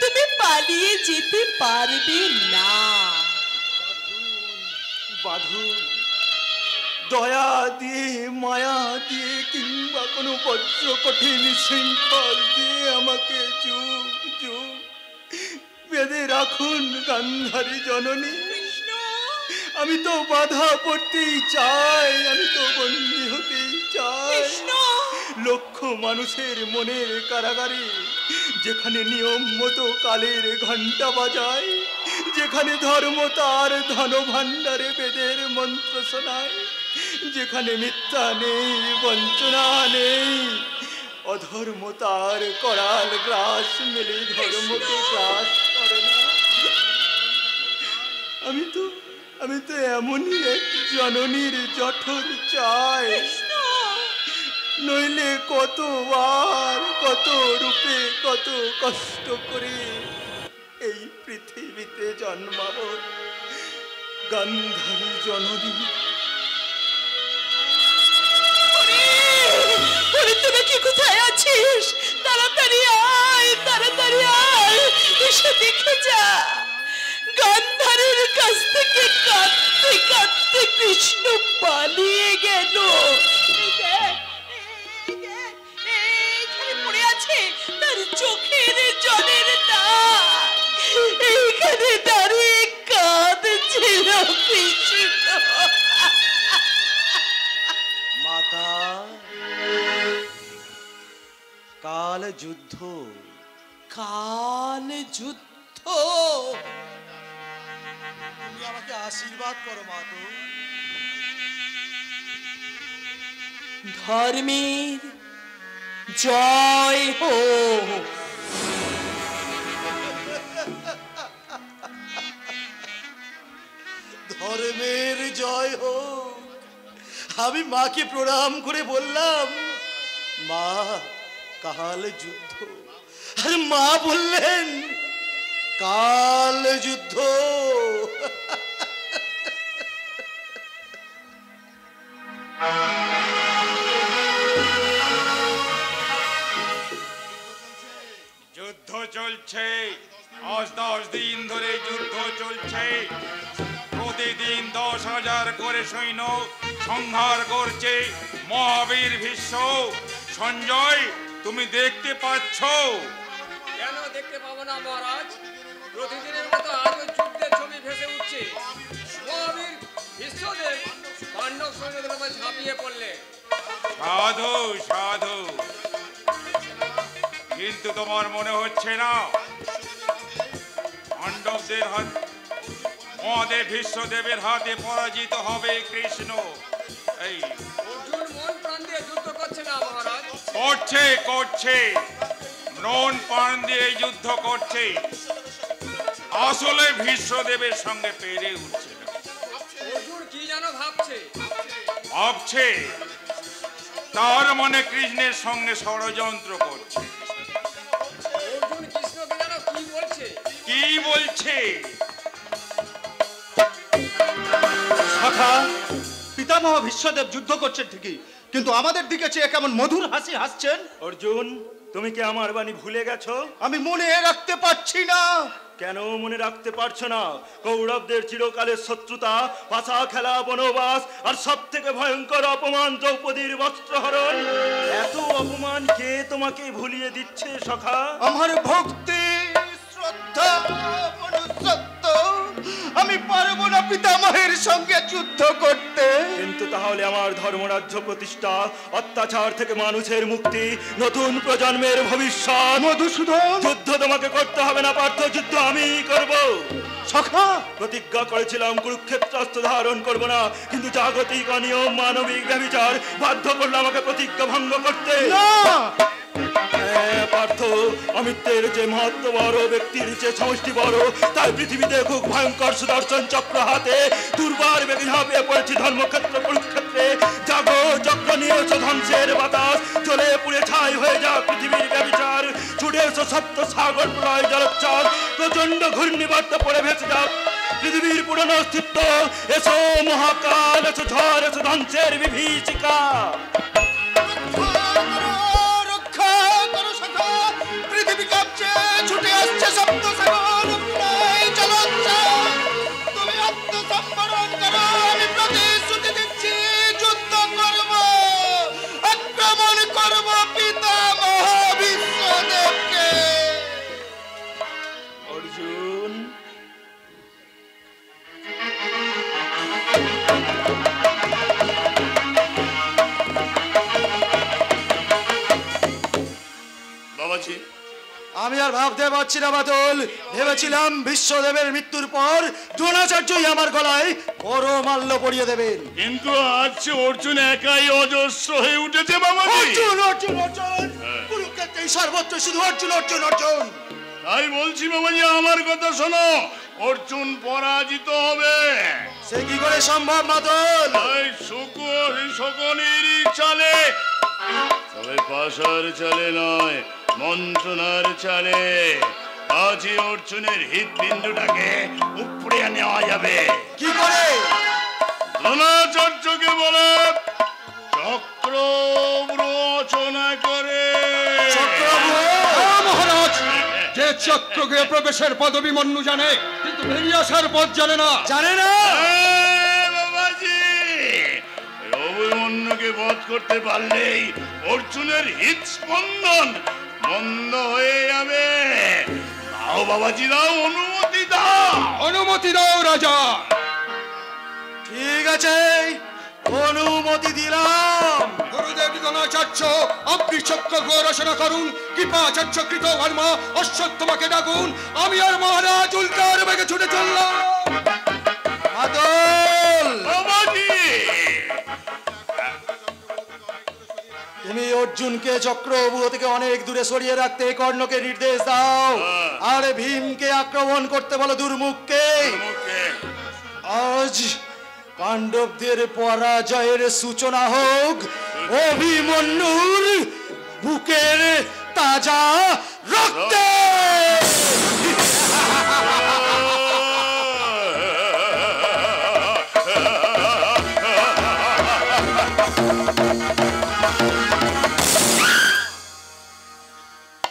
তুমি পালিয়ে যেতে পারবে না। বাঁধন দয়া দিয়ে, মায়া দিয়ে, কিংবা কোনো বজ্র কঠিন শৃঙ্খল দিয়ে আমাকে যুগ যুগ বেঁধে রাখুন গান্ধারী জননী। আমি তো বাধা পড়তেই চাই, আমি তো বন্দী হতেই চাই লক্ষ মানুষের মনের কারাগারে, যেখানে নিয়ম মতো কালের ঘণ্টা বাজায়, যেখানে ধর্ম তার ধন ভাণ্ডারে বেদের মন্ত্র শোনায়, যেখানে মিথ্যা নেই, বঞ্চনা নেই, অধর্ম তার করাল গ্রাস মেলে ধর্মকে গ্রাস করে না। আমি তো এমনই এক জননীর জঠর চাই, নইলে কতবার কত রূপে কত কষ্ট করে এই পৃথিবীতে জন্মাব গান্ধারী জননী। তোরা কি কোথায় আছিস? তাড়াতাড়ি আয়, তাড়াতাড়ি আয়, এসে দেখে যা গান্ধারীর কাছ থেকে কাঁদতে কাঁদতে কৃষ্ণ পালিয়ে গেল। পড়ে আছে তার চোখের জলের দাগ, এইখানে দাঁড়িয়ে কাঁদছিল কৃষ্ণ। মাতা, কাল যুদ্ধ, কাল যুদ্ধ। তুমি আমাকে আশীর্বাদ করো মাতো। ধর্মের জয় হোক। ধর্মের জয় হোক। আমি মাকে প্রণাম করে বললাম, মা কাল যুদ্ধ। আর মা বললেন কাল যুদ্ধ। যুদ্ধ চলছে, আজ 10 দিন ধরে যুদ্ধ চলছে। প্রতিদিন 10,000 করে সৈন্য সংহার করছে মহাবীর ভীষ্ম। সঞ্জয়, তুমি দেখতে পাচ্ছ? কেন দেখতে পাবো না মহারাজ? প্রতিদিনের মতো আরো যুদ্ধের ছবি ভেসে উঠছে। মহাবীর ভীষ্মদেব পাণ্ডব সৈন্যদের উপর ঝাঁপিয়ে পড়লে। সাধু সাধু, কিন্তু তোমার মনে হচ্ছে না পাণ্ডবদের হাত মহাদেব ভীষ্মদেবের হাতে পরাজিত হবে কৃষ্ণ? এই অর্জুন মন প্রাণ দিয়ে যুদ্ধ করছে না মহারাজ? করছে মন প্রাণ দিয়ে যুদ্ধ করছে, আসলে ভীষ্মদেবের সঙ্গে পেরে উঠছে না। অর্জুন কি যেন ভাবছে তার মনে কৃষ্ণের সঙ্গে ষড়যন্ত্র করছে। অর্জুন কৃষ্ণকে যেন কি বলছে? সখা, পিতামহ ভীষ্মদেব যুদ্ধ করছেন ঠিকই, কিন্তু আমাদের দিকে চেয়ে কেমন মধুর হাসি হাসছেন। অর্জুন, তুমি কি আমার বাণী ভুলে গেছো? আমি মনে রাখতে পারছি না। কেন মনে রাখতে পারছো না? কৌরবদের চিরকালের শত্রুতা, পাশা খেলা, বনবাস, আর সব থেকে ভয়ঙ্কর অপমান দ্রৌপদীর বস্ত্রহরণ। এত অপমান কে তোমাকে ভুলিয়ে দিচ্ছে সখা? আমার ভক্তি, শ্রদ্ধা, মনুষ্যত্ব আমি পারবো না পিতামহের সঙ্গে যুদ্ধ করতে। কিন্তু তাহলে আমার ধর্মরাজ্য প্রতিষ্ঠা, অত্যাচার থেকে মানুষের মুক্তি, নতুন প্রজন্মের ভবিষ্যৎ। মধুসূদন, যুদ্ধ তোমাকে করতে হবে না পার্থ, যুদ্ধ আমি করব। সখা, প্রতিজ্ঞা করেছিলাম কুরুক্ষেত্র অস্ত্র ধারণ করব না, কিন্তু জাগতিক অনিয়ম, মানবিক ব্যভিচার বাধ্য করলো আমাকে প্রতিজ্ঞা ভঙ্গ করতে। পার্থ, অমিত্রের যে মহত্ব বড়, ব্যক্তির যে সমষ্টি বড়, তাই পৃথিবীতে খুব ভয়ঙ্কর সুদর্শন চক্র হাতে দুর্বার বেগে ঝাঁপিয়ে পড়েছি ধর্মক্ষেত্র কুরুক্ষেত্রে। জাগো, চক্র নিয়ে এসো ধ্বংসের বাতাস, চলে পুড়ে ছাই হয়ে যাক পৃথিবীর ব্যভিচার। ছুটে এসো সপ্ত সাগর প্রলয় জলোচ্ছ্বাস, প্রচন্ড ঘূর্ণিবার্তা পড়ে ভেসে যাক পৃথিবীর পুরনো অস্তিত্ব। এসো মহাকাল, এসো ঝড়, এসো ধ্বংসের বিভীষিকা। পৃথিবী কাঁপছে, ছুটে আসছে সপ্ত সাগর প্রলয় জলোচ্ছ্বাস। তুমি আত্মসম্বরণ করো, আমি প্রতিশ্রুতি দিচ্ছি যুদ্ধ করব, আক্রমণ করব পিতামহ বিশ্বদেবকে। অর্জুন, বাবাজি, আমি আর ভাবতে পারছি না বাদল। ভেবেছিলাম বিশ্বদেবের মৃত্যুর পর দ্রোণাচার্যই আমার গলায় পরমাল্য পরিয়ে দেবেন, কিন্তু আজ অর্জুন একাই অজস্র হয়ে উঠেছে বাবাজি। অর্জুন, অর্জুন, অর্জুন, কুরুক্ষেত্রে সর্বত্র শুধু অর্জুন, অর্জুন, অর্জুন। তাই বলছি বাবাজি, আমার কথা শোনো, অর্জুন পরাজিত হবে। সে কি করে সম্ভব বাদল? তাই শকুনির চালে, তবে পাশার চালে নয়, মন্ত্রণার চালে আজই অর্জুনের হৃৎপিণ্ডটাকে উপড়ে নেওয়া যাবে। কি করে? দ্রোণাচার্যকে বলে চক্র রচনা করে। মহারাজ, যে চক্রগৃহে প্রবেশের পদবী মন্নু জানে, কিন্তু বেরিয়ে আসার পথ জানে না। জানে না? বাবাজি, অভিমন্যুকে বধ করতে পারলেই অর্জুনের হৃৎস্পন্দন বন্ধ হয়ে যাবে। দাও বাবাজি, দাও, অনুমতি দাও। অনুমতি দাও রাজা। ঠিক আছে, অনুমতি দিলাম। গুরুদেব দ্রোণাচার্য, আপনি চক্রগৃহ রচনা করুন, কৃপাচার্য কৃতকর্মা অশ্বত্থমাকে ডাকুন। আমি আর মহারাজ উল্কার বেগে ছুটে চললাম। বাদল, বাবাজি, তুমি অর্জুনকে চক্রব্যূহ থেকে অনেক দূরে সরিয়ে রাখতে কর্ণকে নির্দেশ দাও, আর ভীমকে আক্রমণ করতে বলো দুর্মুখকে। আজ পাণ্ডবদের পরাজয়ের সূচনা হোক অভিমন্যুর বুকের তাজা রক্তে।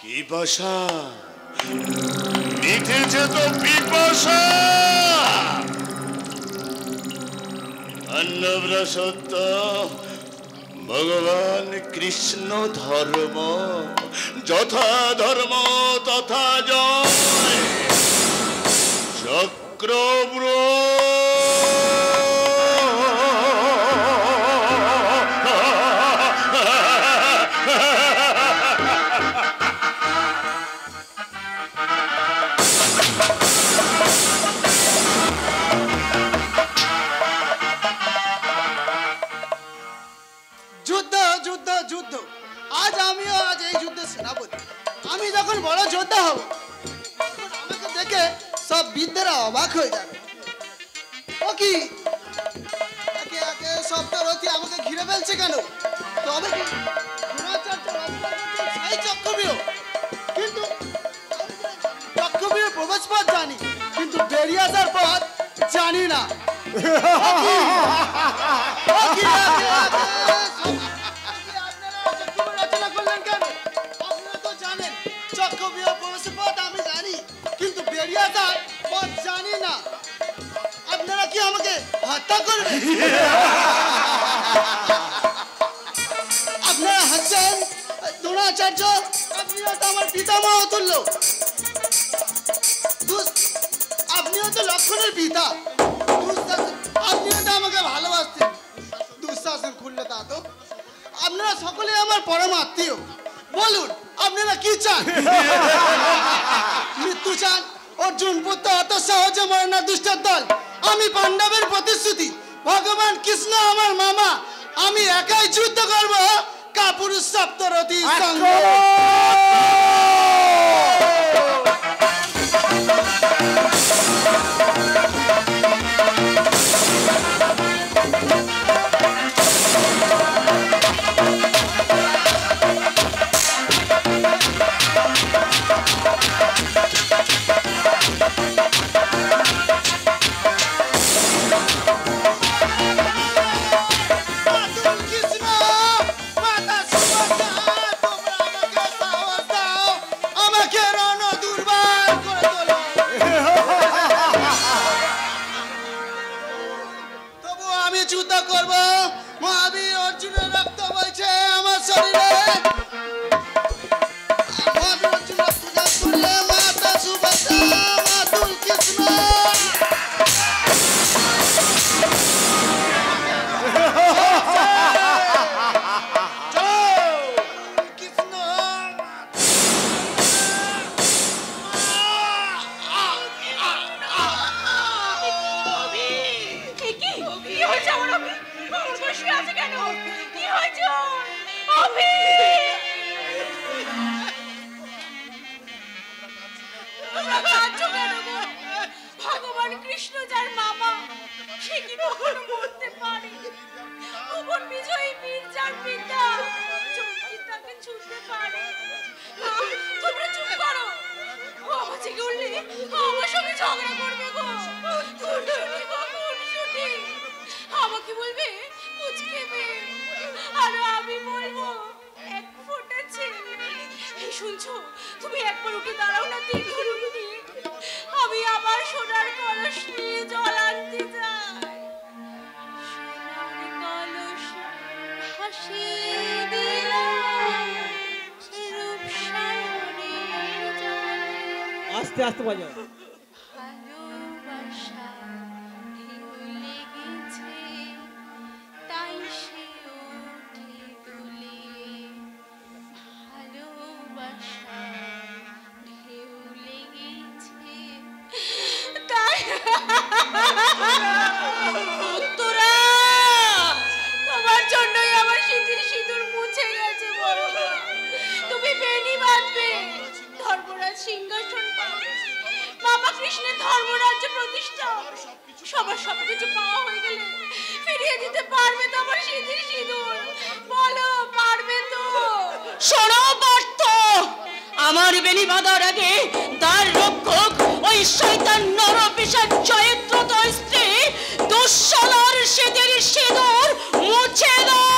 পিপাসা মিটেছে তো, পিপাসা। পাণ্ডবরা সত্য, ভগবান কৃষ্ণ ধর্ম, যথা ধর্ম তথা জয়। চক্রব্রহ যুদ্ধ, যুদ্ধ, যুদ্ধ। আজ আমিও এই যুদ্ধের সেনাপতি। আমি যখন বড় যোদ্ধা হব, তখন আমাকে দেখে সব বিদ্যারা অবাক হয়ে যাবে। ও কি, একে একে সপ্তরথী আমাকে ঘিরে ফেলছে কেন? তবে কি দ্রোণাচার্য রচনা করছেন সেই চক্রব্যূহ? কিন্তু চক্রব্যূহের প্রবেশ পথ জানি, কিন্তু বেরিয়ে আসার পথ জানি না। রচনা করলেন কেন? আপনারা তো জানেন চক্রব্যূহ প্রবেশের পথ আমি জানি, কিন্তু বেরিয়ে আসার পথ জানি না। আপনারা কি আমাকে হত্যা করবেন? আপনারা হাসছেন? দ্রোণাচার্য, আপনিও তো আমার পিতামহ তুল্য। আপনিও তো লক্ষণের পিতা, আপনিও তো আমাকে ভালোবাসতেন। দুঃশাসন খুললে তা তো আপনারা সকলে আমার পরম আত্মীয়। বলুন আপনারা কি চান? মৃত্যু চান? অর্জুন পুত্র অত সহজে মরে না দুষ্টের দল। আমি পাণ্ডবের প্রতিশ্রুতি, ভগবান কৃষ্ণ আমার মামা, আমি একাই যুদ্ধ করব কাপুরুষ সপ্তরথী সঙ্গে। ভগবান কৃষ্ণ যার মামা, সে কি কখনো মরতে পারে? ভগবান বিজয়ী বীর যার পিতা, চোখে তাকে ছুঁতে পারে? তোমরা চুপ করো। বাবা জেগে উঠলে আমার সঙ্গে ঝগড়া করবে গো। আমাকে বলবে পুচকেবে, আর আমি বলবো এক ফোঁটা ছেলে। এই শুনছো? তুমি একবার উঠে দাঁড়াও না, তিন ঘুরুকে দিয়ে আমি আবার সোনার কলস নিয়ে জল আনতে যাই। সোনার কলস ভাসিয়ে দিলাম রূপসাগরের জলে। আস্তে আস্তে বাজাও। ভালোবাসা ঢেউ লেগেছে, তাই সে ওঠে দোলে। ভালোবাসা ঢেউ লেগেছে, তাই উত্তরা, তোমার জন্যই আমার সিঁথির সিঁদুর মুছে গেছে। বলো তুমি বেনি বাঁধবে, ধর্মরাজ সিংহাসন পাবে, বাবা কৃষ্ণের ধর্মরাজ্য প্রতিষ্ঠা, সবার সবকিছু পাওয়া হয়ে গেলে ফিরিয়ে দিতে পারবে তো আমার সিঁথির সিঁদুর? বলো পারবে তো? শোনো পার্থ, আমার বেনি বাঁধার আগে দ্বার রক্ষক ওই শয়তান নরপিশাচ জয়দ্রত স্ত্রী দুঃশলার সিঁথির সিঁদুর মুছে দাও।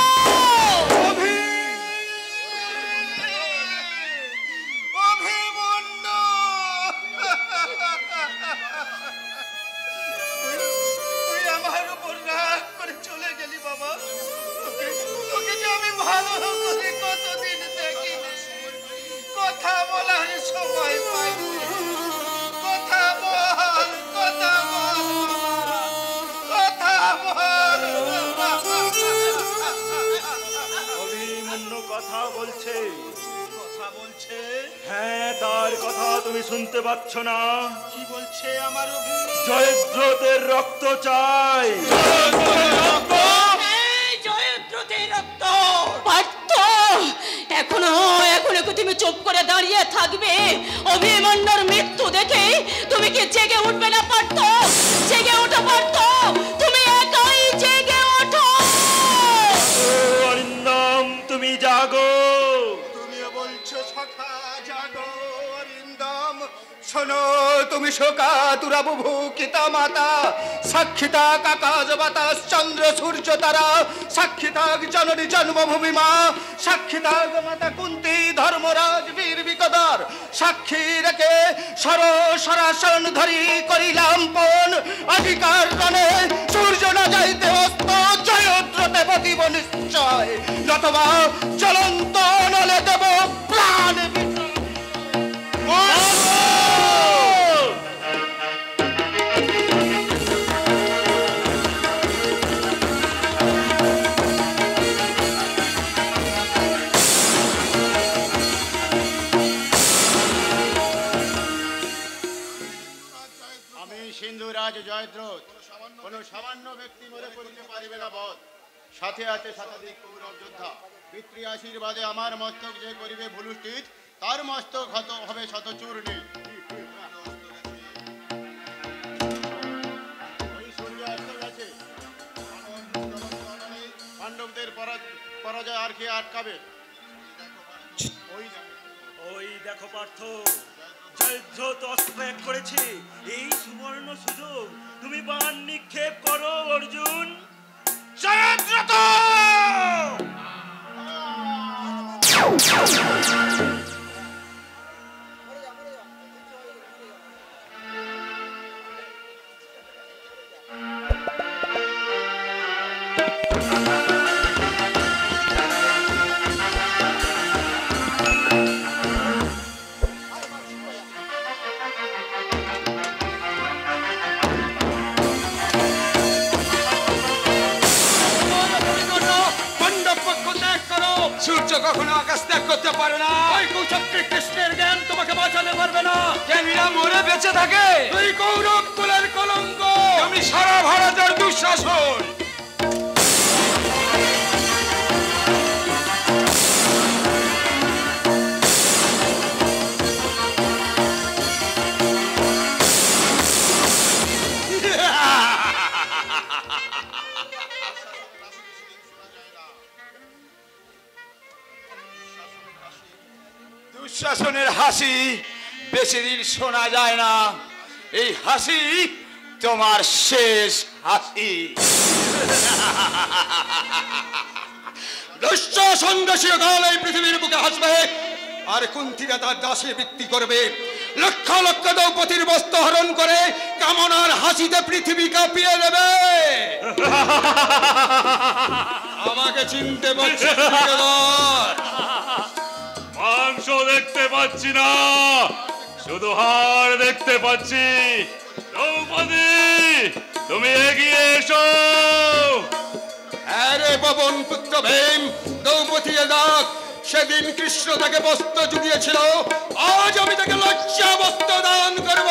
তুই আমার উপর রাগ করে চলে গেলি বাবা। তোকে যে আমি ভালো করে কতদিন দেখিনি, কথা বলার সময় পাইনি। কথা বল, কথা বল, কথা বল। অভিমন্যু কথা বলছে। কথা বলছে? হ্যাঁ, তার কথা তুমি শুনতে পাচ্ছ না? কি বলছে আমার জয়দ্রথের রক্ত চাই। জয়দ্রথের রক্ত। পার্থ, এখনো তুমি চুপ করে দাঁড়িয়ে থাকবে? অভিমন্যুর মৃত্যু দেখে তুমি কি জেগে উঠবে না পার্থ? জেগে ওঠো পার্থ, তুমি একাই জেগে ওঠো। অরিন্দম, তুমি জাগো। তুমিও বলছো সখা জাগো। অরিন্দম শোনো, তুমি শোকাতুরা বুভু কিতা মাতা, সাক্ষী থাক আকাশ বাতাস চন্দ্র সূর্য তারা, সাক্ষী থাক জননী জন্মভূমি মা, সাক্ষী থাক মাতা কুন্তী ধর্মরাজ বীর বিকদার, সাক্ষী রেখে সরাসন ধরি করিলাম পণ, অধিকার রণে সূর্য না যাইতে অস্ত, জয়দ্রথে পতিব নিশ্চয়, নতবা জ্বলন্ত নলে দেব প্রাণ। মরে করতে পারিবে না বধ। সাথে আছে শতাধিক কৌরব যোদ্ধা। পিতৃ আশীর্বাদে আমার মস্তক যে করিবে ভুলুষ্ঠিত, তার মস্তক হত হবে শতচূর্ণী। ওই সূর্য অস্ত গেছে। পাণ্ডবদের পরাজয় আর কে আটকাবে? ওই দেখো পার্থ, জয়দ্রথ অস্ত্র ত্যাগ করেছে। এই সুবর্ণ সুযোগ, তুমি বাণ নিক্ষেপ করো অর্জুন। জয়দ্রথ! সূর্য কখনো আকাশ ত্যাগ করতে পারে না। ওই কুচক্রী কৃষ্ণের জ্ঞান তোমাকে বাঁচাতে পারবে না। কেমিরা মরে বেঁচে থাকে। তুই কৌরব কুলের কলঙ্ক। আমি সারা ভারতের দুঃশাসন। দুঃশাসনের হাসি বেশি দিন শোনা যায় না। এই হাসি তোমার শেষ হাসি। দুঃশাসন চিরকাল এই পৃথিবীর বুকে হাসবে, আর কুন্থীরা তার দাসে বৃত্তি করবে। লক্ষ লক্ষ দ্রৌপদীর বস্ত্র হরণ করে কামনার হাসিতে পৃথিবী কাঁপিয়ে দেবে। আমাকে চিনতে পারছে? মাংস দেখতে পাচ্ছি না, শুধু হাড় দেখতে পাচ্ছি। দ্রৌপদী, তুমি এগিয়ে এসো। আরে পবন পুত্র ভীম, দ্রৌপদী ডাক। সেদিন কৃষ্ণ তাকে বস্ত্র জুড়িয়েছিল, আজ আমি তাকে লজ্জা বস্ত্র দান করব।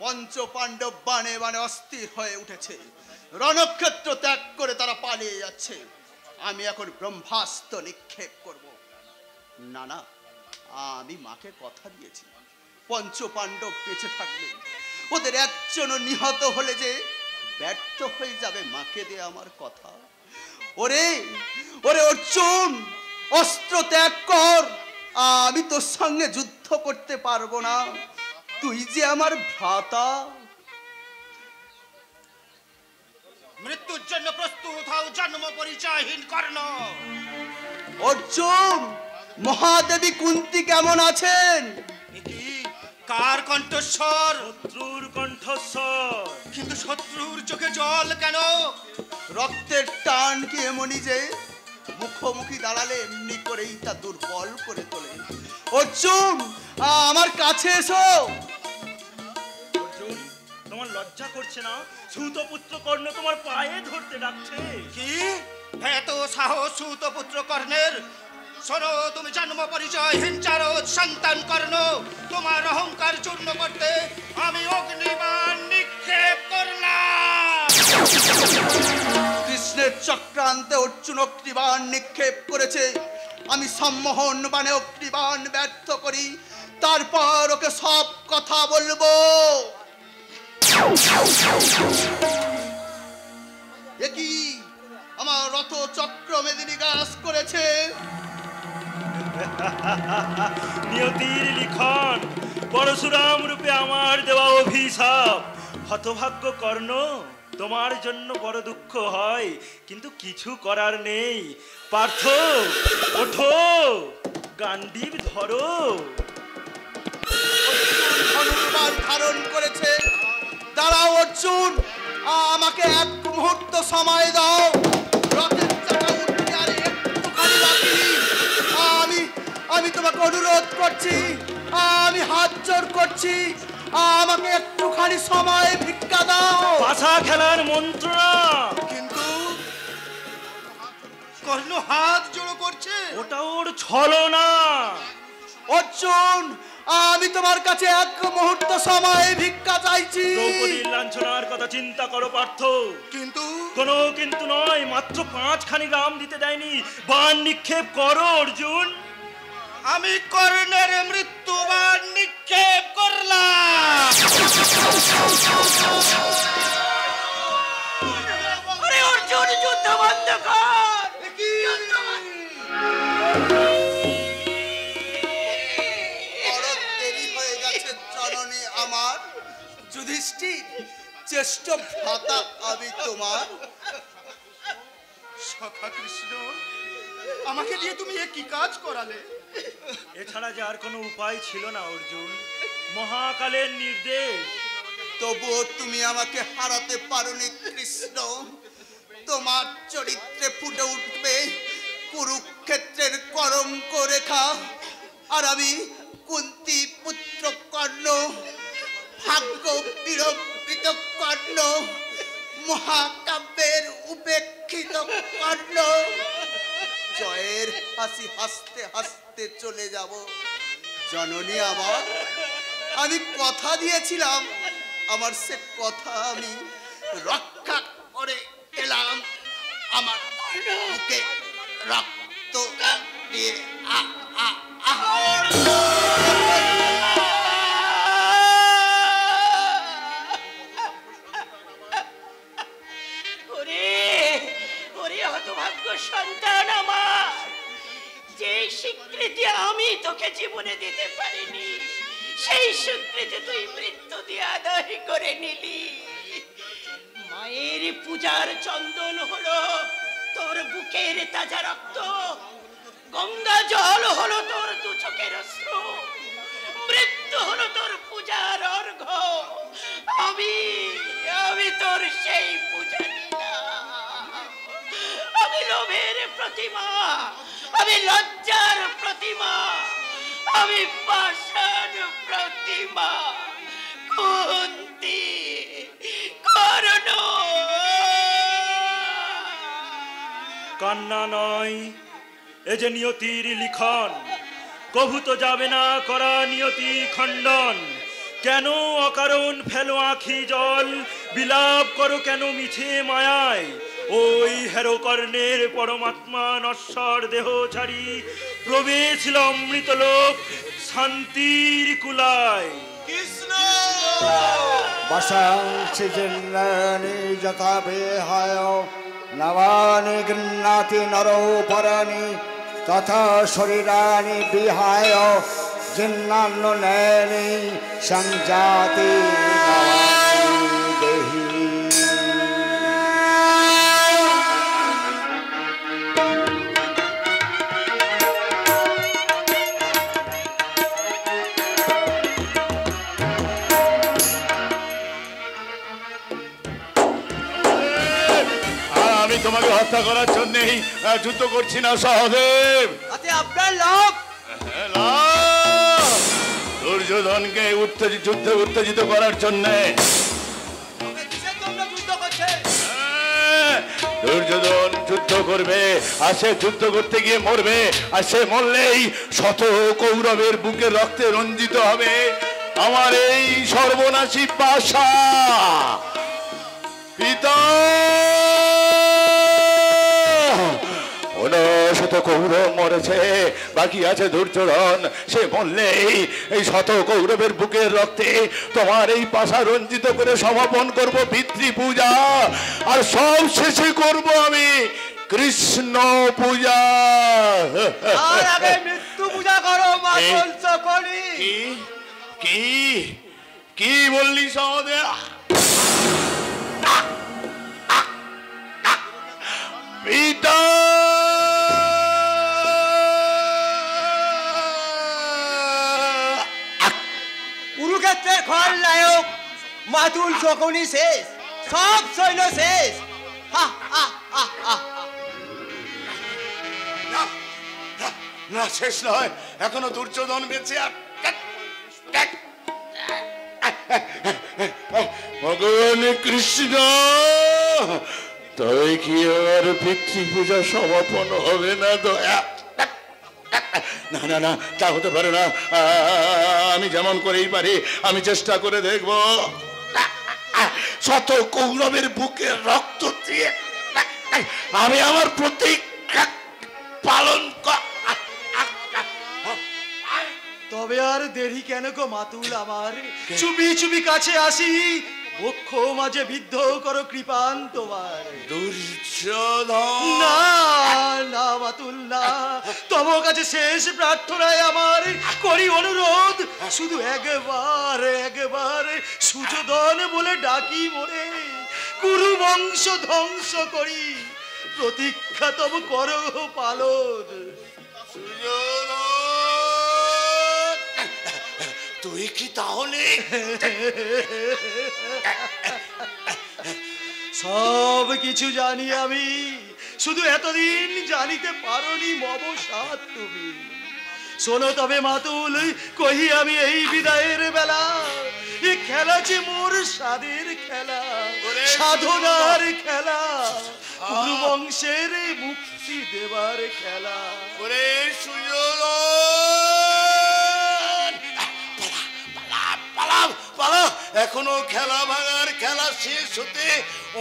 পঞ্চ পাণ্ডব বানে বানে অস্থির হয়ে উঠেছে। রণক্ষেত্র ত্যাগ করে তারা পালিয়ে যাচ্ছে। আমি এখন ব্রহ্মাস্ত্র নিক্ষেপ করব। না না, আমি মাকে কথা দিয়েছি, পঞ্চ পাণ্ডব বেঁচে থাকবে, ওদের একজনও নিহত হলে যে ব্যর্থ হয়ে যাবে মাকে দিয়ে আমার কথা। ওরে ওরে অর্জুন, অস্ত্র ত্যাগ কর। আমি তোর সঙ্গে যুদ্ধ করতে পারবো না, তুই যে আমার ভ্রাতা। মৃত্যুর জন্য প্রস্তুত হও জন্ম পরিচয়হীন কর্ণ। অর্জুন, মহাদেবী কুন্তি কেমন আছেন? কার কণ্ঠস্বর? শত্রুর কণ্ঠস্বর। কিন্তু শত্রুর চোখে জল কেন? রক্তের টান কি এমনই যে মুখোমুখি দাঁড়ালে এমনি করেই তা দুর্বল করে তোলে। অর্জুন, আমার কাছে এসো। অর্জুন, তোমার লজ্জা করছে না? সুতপুত্র কর্ণ তোমার পায়ে ধরতে ডাকছে। কি এত সাহস সুতপুত্র কর্ণের? শোনো, তুমি জন্ম পরিচয়হীন চারদ সন্তান কর্ণ। তোমার অহংকার চূর্ণ করতে আমি অগ্নিবাণ নিক্ষেপ করলাম। চক্রান্তে অর্জুন অগ্নিবাণ নিক্ষেপ করেছে, আমি সম্মোহন বাণে অগ্নিবাণ ব্যর্থ করি, তারপর ওকে সব কথা বলবো। একই আমার রথ চক্র মেদিনী গাছ করেছে। নিয়তির লিখন, পরশুরাম রূপে আমার দেওয়া অভিশাপ। হতভাগ্য কর্ণ, তোমার জন্য বড় দুঃখ হয়, কিন্তু কিছু করার নেই। পার্থ ওঠো, গান্ডীব ধরো। ধনুর্বাণ ধারণ করেছে। দাঁড়াও অর্জুন, আমাকে এক মুহূর্ত সময় দাও। রথের চাকা উঠতে আর একটুখানি বাকি। আমি তোমাকে অনুরোধ করছি, আমি হাত জোর করছি, আমাকে একটুখানি সময় ভিক্ষা দাও। পাশা খেলার মন্ত্র না। কিন্তু কর্ণ হাত জোড়ো করছে। ওটা ওর ছলনা। অর্জুন, আমি তোমার কাছে এক মুহূর্ত সময় ভিক্ষা চাইছি। দ্রৌপদীর লাঞ্ছনার কথা চিন্তা করো পার্থ। কিন্তু কোনো কিন্তু নয়, মাত্র 5খানি রাম দিতে দেয়নি। বাণ নিক্ষেপ করো অর্জুন। আমি কর্ণের মৃত্যুবাণ নিক্ষেপ করলাম। আরে অর্জুন, যুদ্ধ বন্ধ কর। দেরি হয়ে গেছে জননী আমার। যুধিষ্ঠির, জ্যেষ্ঠ ভ্রাতা আমি তোমার। সখা কৃষ্ণ, আমাকে দিয়ে তুমি এ কি কাজ করালে? এছাড়া যে আর কোনো উপায় ছিল না অর্জুন, মহাকালের নির্দেশ। তবুও তুমি আমাকে হারাতে পারোনি কৃষ্ণ। তোমার চরিত্রে ফুটে উঠবে কুরুক্ষেত্রের কলঙ্ক রেখা। আর আমি কুন্তী পুত্র কর্ণ, ভাগ্য বিরোপিত কর্ণ, মহাকাব্যের উপেক্ষিত কর্ণ, জয়ের হাসি হাসতে হাসতে চলে যাব। জননী আমার, আমি কথা দিয়েছিলাম, আমার সে কথা আমি রক্ষা করে এলাম। আমার বুকে রক্ত দিয়ে হতভাগ্য সন্তান আমার, যে স্বীকৃতি আমি তোকে জীবনে দিতে পারিনি, সেই স্বীকৃতি তুই মৃত্যু দিয়ে আদায় করে নিলি। মায়ের পূজার চন্দন হলো তোর বুকের তাজা রক্ত, গঙ্গা জল হলো তোর দু চোখের অশ্রু, মৃত্যু হলো তোর পূজার অর্ঘ্য। আমি তোর সেই পূজা নিলাম। আমি লোভের প্রতিমা, আমি লজ্জার প্রতিমা, আমি পাষাণ প্রতিমা। কুন্তী, কর্ণ। কান্না নয়, এ যে নিয়তির লিখন। কভু তো যাবে না করা নিয়তি খণ্ডন। কেন অকারণ ফেলো আখি জল, বিলাপ করো কেন মিছে মায়ায়। ওই হেরো কর্ণের পরমাত্মা নশ্বর দেহ ছাড়ি প্রবেশ অমৃত লোক শান্তির কুলায়। কৃষ্ণ বসংসি জিন্নানি যথা বিহায় নবানি গৃহ্ণাতি নরো পরানি তথা শরীরানি বিহায় জিন্নান্ন নয়নি সংজাতি দেহি। আমি তোমাকে হত্যা করার জন্যই যুদ্ধ করছি না সহদেব। আপনার লাভ। দুর্যোধনকে যুদ্ধে উত্তেজিত করার জন্যে। দুর্যোধন যুদ্ধ করবে, আর সে যুদ্ধ করতে গিয়ে মরবে, আর সে মরলেই শত কৌরবের বুকে রক্তে রঞ্জিত হবে আমার এই সর্বনাশী পাশা। পিতা কৌরব মরেছে, বাকি আছে দুর্যোধন। সে বললেই এই শত কৌরবের বুকের রক্তে তোমার এই পাশা রঞ্জিত করে সমাপন করব পিতৃ পূজা, আর সব শেষে করব আমি কৃষ্ণ পূজা। আর আগে মৃত্যু পূজা করো মাতল সকলি। কি কি বললি সহদে? পিতা কুরুক্ষেত্রের খল নায়ক মাতুল শকুনি শেষ, সব সৈন্য শেষ। না, শেষ নয়, এখনো দুর্যোধন বেঁচে। আর ভগবান কৃষ্ণ, তবে কি আর পিতৃ পূজা সমাপন হবে না? দয়া না না না, তা হতে পারে না। আমি যেমন করেই পারি আমি চেষ্টা করে দেখব। শত কৌরবের বুকে রক্ত দিয়ে আমি আমার প্রতিজ্ঞা পালন কর। তবে আর দেরি কেন গো মাতুল আমার, চুপি চুপি কাছে আসি, বক্ষ মাঝে বিদ্ধ করো কৃপান তোমার। দুর্যোধন না না মাতুল না, তোমার কাছে শেষ প্রার্থনায় আমার করি অনুরোধ, শুধু একবার একবার সুযোধন বলে ডাকি মোরে, কুরু বংশ ধ্বংস করি, প্রতীক্ষা তব করো পালন। তুই কি তাহলে সব কিছু জানি আমি, শুধু এতদিন জানিতে পারোনি মম সাথ তুমি। শোনো তবে মাতুল, কহি আমি এই বিদায়ের বেলা, এ খেলা যে মোর সাদের খেলা, সাধনার খেলা, গুরু বংশের মুক্তি দেবার খেলা। ওরে সুযোধন, পালা পালা, এখনো খেলা ভাঙার খেলা শেষ হতে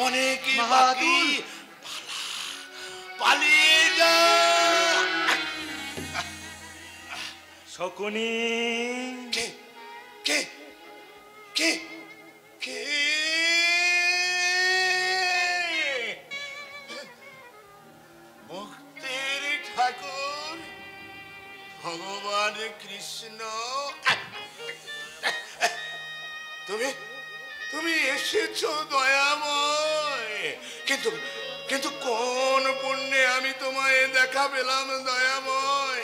অনেক বাকি। পালিয়ে যা। শকুনি কে কে কে কে? মুক্তির ঠাকুর ভগবান কৃষ্ণ, তুমি তুমি এসেছো দয়াময়। কিন্তু কিন্তু কোন পুণ্যে আমি তোমায় দেখা পেলাম দয়াময়?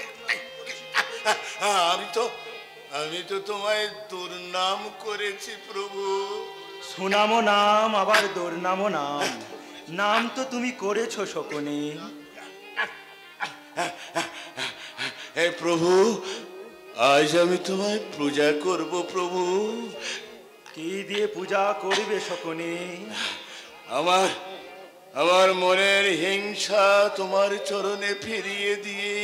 আমি তো তোমায় দুর্নাম করেছি প্রভু। সুনামো নাম আবার দুর্নামো নাম, নাম তো তুমি করেছো শকুনি। হে প্রভু, আজ আমি তোমায় পূজা করব প্রভু। কি দিয়ে পূজা করবে শকুনি? আমার মনের হিংসা তোমার চরণে ফিরিয়ে দিয়ে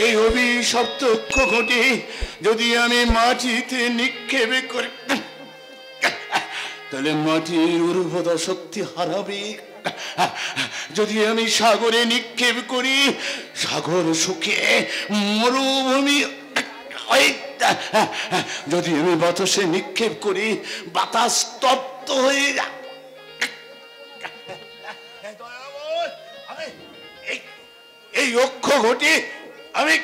এই অভিশপ্ত অক্ষঘটি যদি আমি মাটিতে নিক্ষেপ করি, তাহলে মাটির উর্বরতা শক্তি হারাবে। যদি আমি সাগরে নিক্ষেপ করি, সাগর শুকিয়ে মরুভূমি। যদি আমি বাতাসে নিক্ষেপ করি, বাতাস তপ্ত হয়ে যায়। এই অক্ষঘটি আমি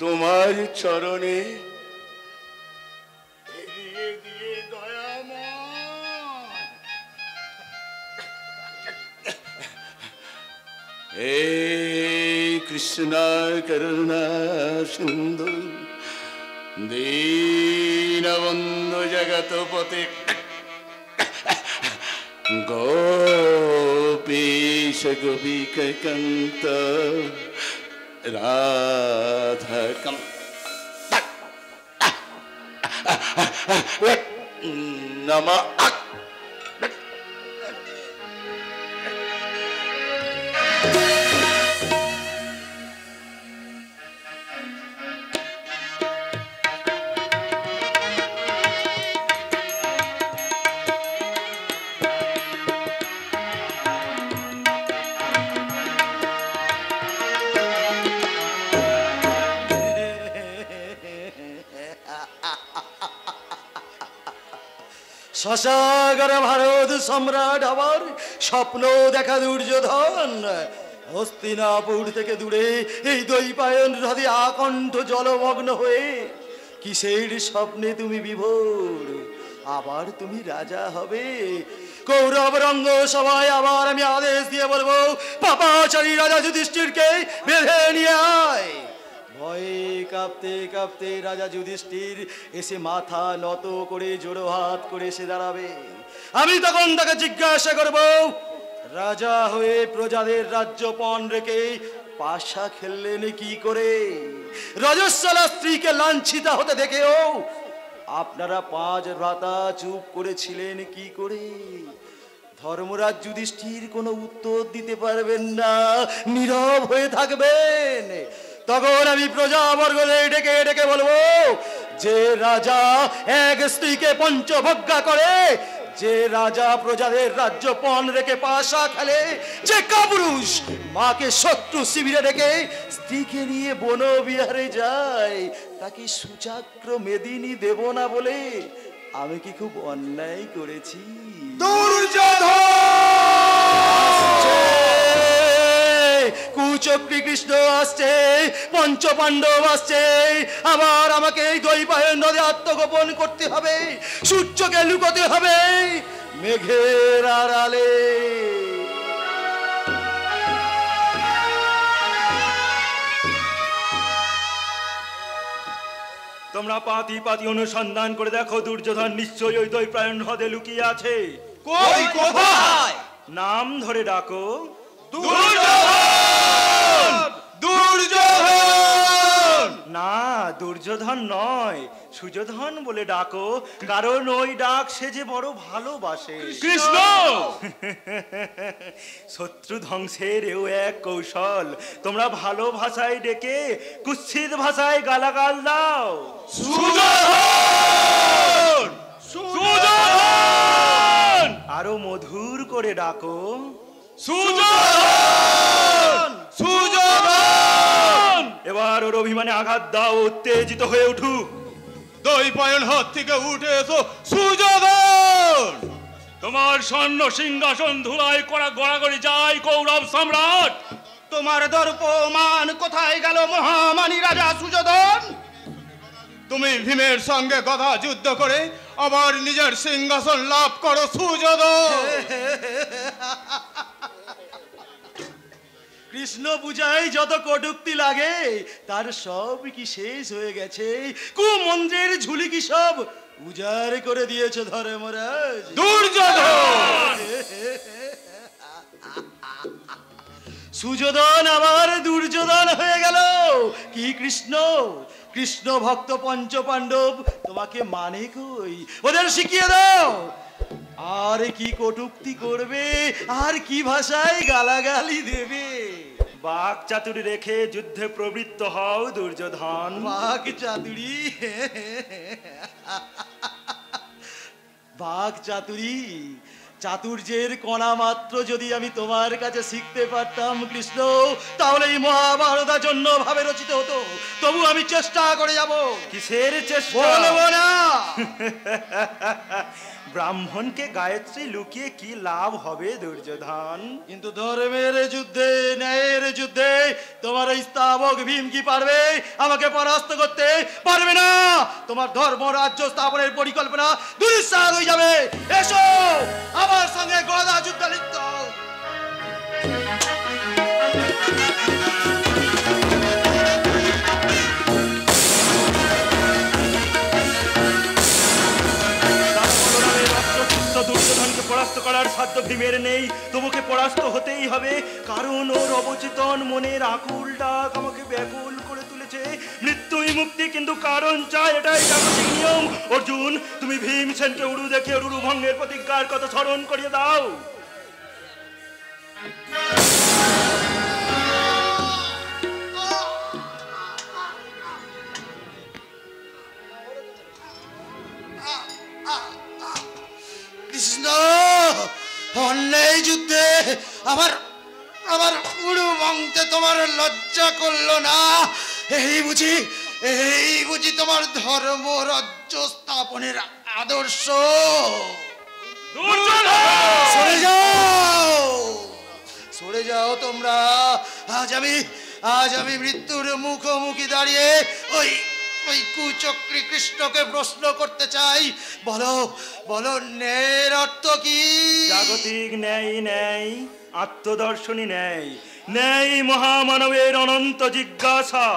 তোমার চরণে ফিরিয়ে দিয়ে দয়াময়। এই কৃষ্ণ করুণা সিন্ধু দীনবন্ধু জগৎপতে গোপীশ গোপিকান্ত রাধা নমঃ। শশাগর ভারত সম্রাট আবার স্বপ্ন দেখা দুর্যোধন হস্তিনাপুর থেকে দূরে এই দৈপায়ন হ্রদে আকণ্ঠ জলমগ্ন হয়ে কিসের স্বপ্নে তুমি বিভোর? আবার তুমি রাজা হবে। কৌরব রঙ্গ সবাই আবার আমি আদেশ দিয়ে বলবো, পাপাচারী রাজা যুধিষ্ঠিরকে বেঁধে নিয়ে আয়। ভয়ে কাঁপতে কাঁপতে রাজা যুধিষ্ঠির এসে মাথা নত করে জোড়ো হাত করে এসে দাঁড়াবে। আমি তখন তাকে জিজ্ঞাসা করব, রাজা হয়ে প্রজাদের রাজ্যপণ রেখে পাশা খেললেন কি করে? রজস্বলা স্ত্রীকে লাঞ্ছিতা হতে দেখেও আপনারা 5 ভ্রাতা চুপ করেছিলেন কি করে? ধর্মরাজ যুধিষ্ঠির কোনো উত্তর দিতে পারবেন না, নীরব হয়ে থাকবেন। তখন আমি প্রজাবর্গদের ডেকে ডেকে বলবো, যে রাজা এক স্ত্রীকে পঞ্চভজ্ঞা করে, যে রাজা প্রজাদের রাজ্যপণ রেখে পাশা খেলে, যে কাপুরুষ মাকে শত্রু শিবিরে রেখে স্ত্রীকে নিয়ে বনবিহারে যায়, তাকে সুচাক্র মেদিনী দেব না বলে আমি কি খুব অন্যায় করেছি? কুচক্রী কৃষ্ণ আসছে, পঞ্চপাণ্ডব আসছে, আবার আমাকে এই দৈপায়ন নদে আত্মগোপন করতে হবে, সূর্যকে লুকোতে হবে মেঘের আড়ালে। তোমরা পাতি পাতি অনুসন্ধান করে দেখো, দুর্যোধন নিশ্চয়ই ওই দৈপায়ন হ্রদে লুকিয়ে আছে। কই, কোথায়? নাম ধরে ডাকো। দুর্যোধন! দুর্যোধন! না, দুর্যোধন নয়, সুযোধন বলে ডাকো, কারণ ওই ডাক সে যে বড় ভালোবাসে। কৃষ্ণ! শত্রু ধ্বংসের এও এক কৌশল। তোমরা ভালো ভাষায় ডেকে কুৎসিত ভাষায় গালাগাল দাও। সুযোধন! সুযোধন! আরো মধুর করে ডাকো। সুযোধন! সুযোধন! এবার ওর অভিমানে আঘাত দাও, উত্তেজিত হয়ে উঠুক। দৈপায়ন হ্রদ থেকে উঠে এসো সুযোধন! তোমার স্বর্ণ সিংহাসন ধুলায় করা গড়াগড়ি যায় কৌরব সম্রাট। তোমার দর্পমান কোথায় গেল মহামানী রাজা সুযোধন? তুমি ভীমের সঙ্গে গদা যুদ্ধ করে আবার নিজের সিংহাসন লাভ করো সুযোধন। কৃষ্ণ পূজায় যত কটুক্তি লাগে তার সব কি শেষ হয়ে গেছে? কুমন্ত্রের ঝুলি কি সব উজাড় করে দিয়েছে ধর্মরাজ? দুর্যোধন! সুযোধন আবার দুর্যোধন হয়ে গেল। কি কৃষ্ণ? কৃষ্ণ ভক্ত পঞ্চপাণ্ডব তোমাকে মানে কই? ওদের শিখিয়ে দাও। আর কি কটুক্তি করবে, আর কি ভাষায় গালাগালি দেবে? বাক চাতুরি রেখে যুদ্ধে প্রবৃত্ত হও দুর্যোধন। বাক চাতুরি? বাক চাতুরি? চাতুর্যের কণা মাত্র যদি আমি তোমার কাছে শিখতে পারতাম কৃষ্ণ, তাহলে এই মহাভারত জন্য ভাবে রচিত হতো। তবু আমি চেষ্টা করে যাব। কিসের চেষ্টা? বলবো না। ব্রাহ্মণকে গায়ত্রী লুকিয়ে কি লাভ হবে দুর্যোধন? কিন্তু ধর্মের যুদ্ধে, ন্যায়ের যুদ্ধে তোমার এই স্থাবক ভীম কি পারবে আমাকে পরাস্ত করতে? পারবে না। তোমার ধর্ম রাজ্য স্থাপনের পরিকল্পনা দুঃসাধ্য হয়ে যাবে। এসো আমার সঙ্গে গদা যুদ্ধ লিপ্ত হও। দুর্যোধনকে পরাস্ত করার সাধ্য ভীমের নেই, তোমাকে পরাস্ত হতেই হবে, কারণ ওর অবচেতন মনের আকুল ডাক আমাকে ব্যাকুল করে তুলেছে। মৃত্যুই মুক্তি, কিন্তু কারণ চাই, এটাই জাগতিক নিয়ম। অর্জুন, তুমি ভীমসেনকে উড়ু দেখে উড়ু ভঙ্গের প্রতিজ্ঞার কথা স্মরণ করিয়ে দাও। কৃষ্ণ, অন্যায় যুদ্ধে আমার আমার উড়ু ভাঙতে তোমার লজ্জা করলো না? এই বুঝি তোমার ধর্ম রাজ্য স্থাপনের আদর্শ। সরে যাও, সরে যাও তোমরা। আজ আমি মৃত্যুর মুখোমুখি দাঁড়িয়ে ওই কুচক্রী কৃষ্ণকে প্রশ্ন করতে চাই। বলো বলো, ন্যায়ের অর্থ কি? জাগতিক ন্যায়, ন্যায় আত্মদর্শনী ন্যায়, ন্যায় মহামানবের অনন্ত জিজ্ঞাসা।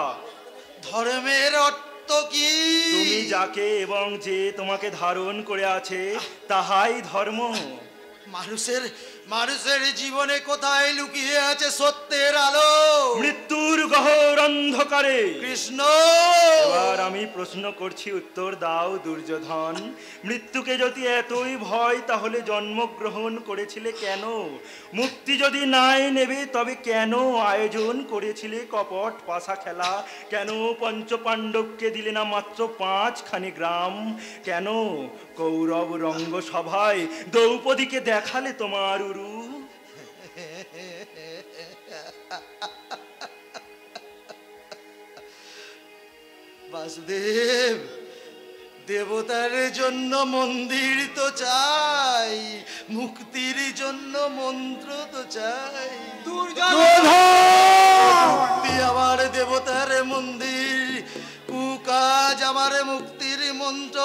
ধর্মের অর্থ কি? তুমি যাকে এবং যে তোমাকে ধারণ করে আছে তাহাই ধর্ম। মানুষের জীবনে কোথায় লুকিয়ে আছে সত্যের আলো? মৃত্যুর গহর অন্ধকারে। কৃষ্ণ, এবার আমি প্রশ্ন করছি, উত্তর দাও দুর্যোধন। মৃত্যুকে যদি এতই ভয় তাহলে জন্মগ্রহণ করেছিলে কেন? মুক্তি যদি নাই নেবে তবে কেন আয়োজন করেছিলে কপট পাশা খেলা? কেন পঞ্চপাণ্ডবকে দিলে না মাত্র 5খানি গ্রাম? কেন কৌরব রঙ্গসভায় দ্রৌপদীকে দেখালে তোমার উরু? বাসুদেব, দেবতার জন্য মন্দির তো চাই, মুক্তির জন্য মন্ত্র তো চাই। মুক্তি আমার দেবতার মন্দির, কুকাজ আমার মুক্তির মন্ত্র।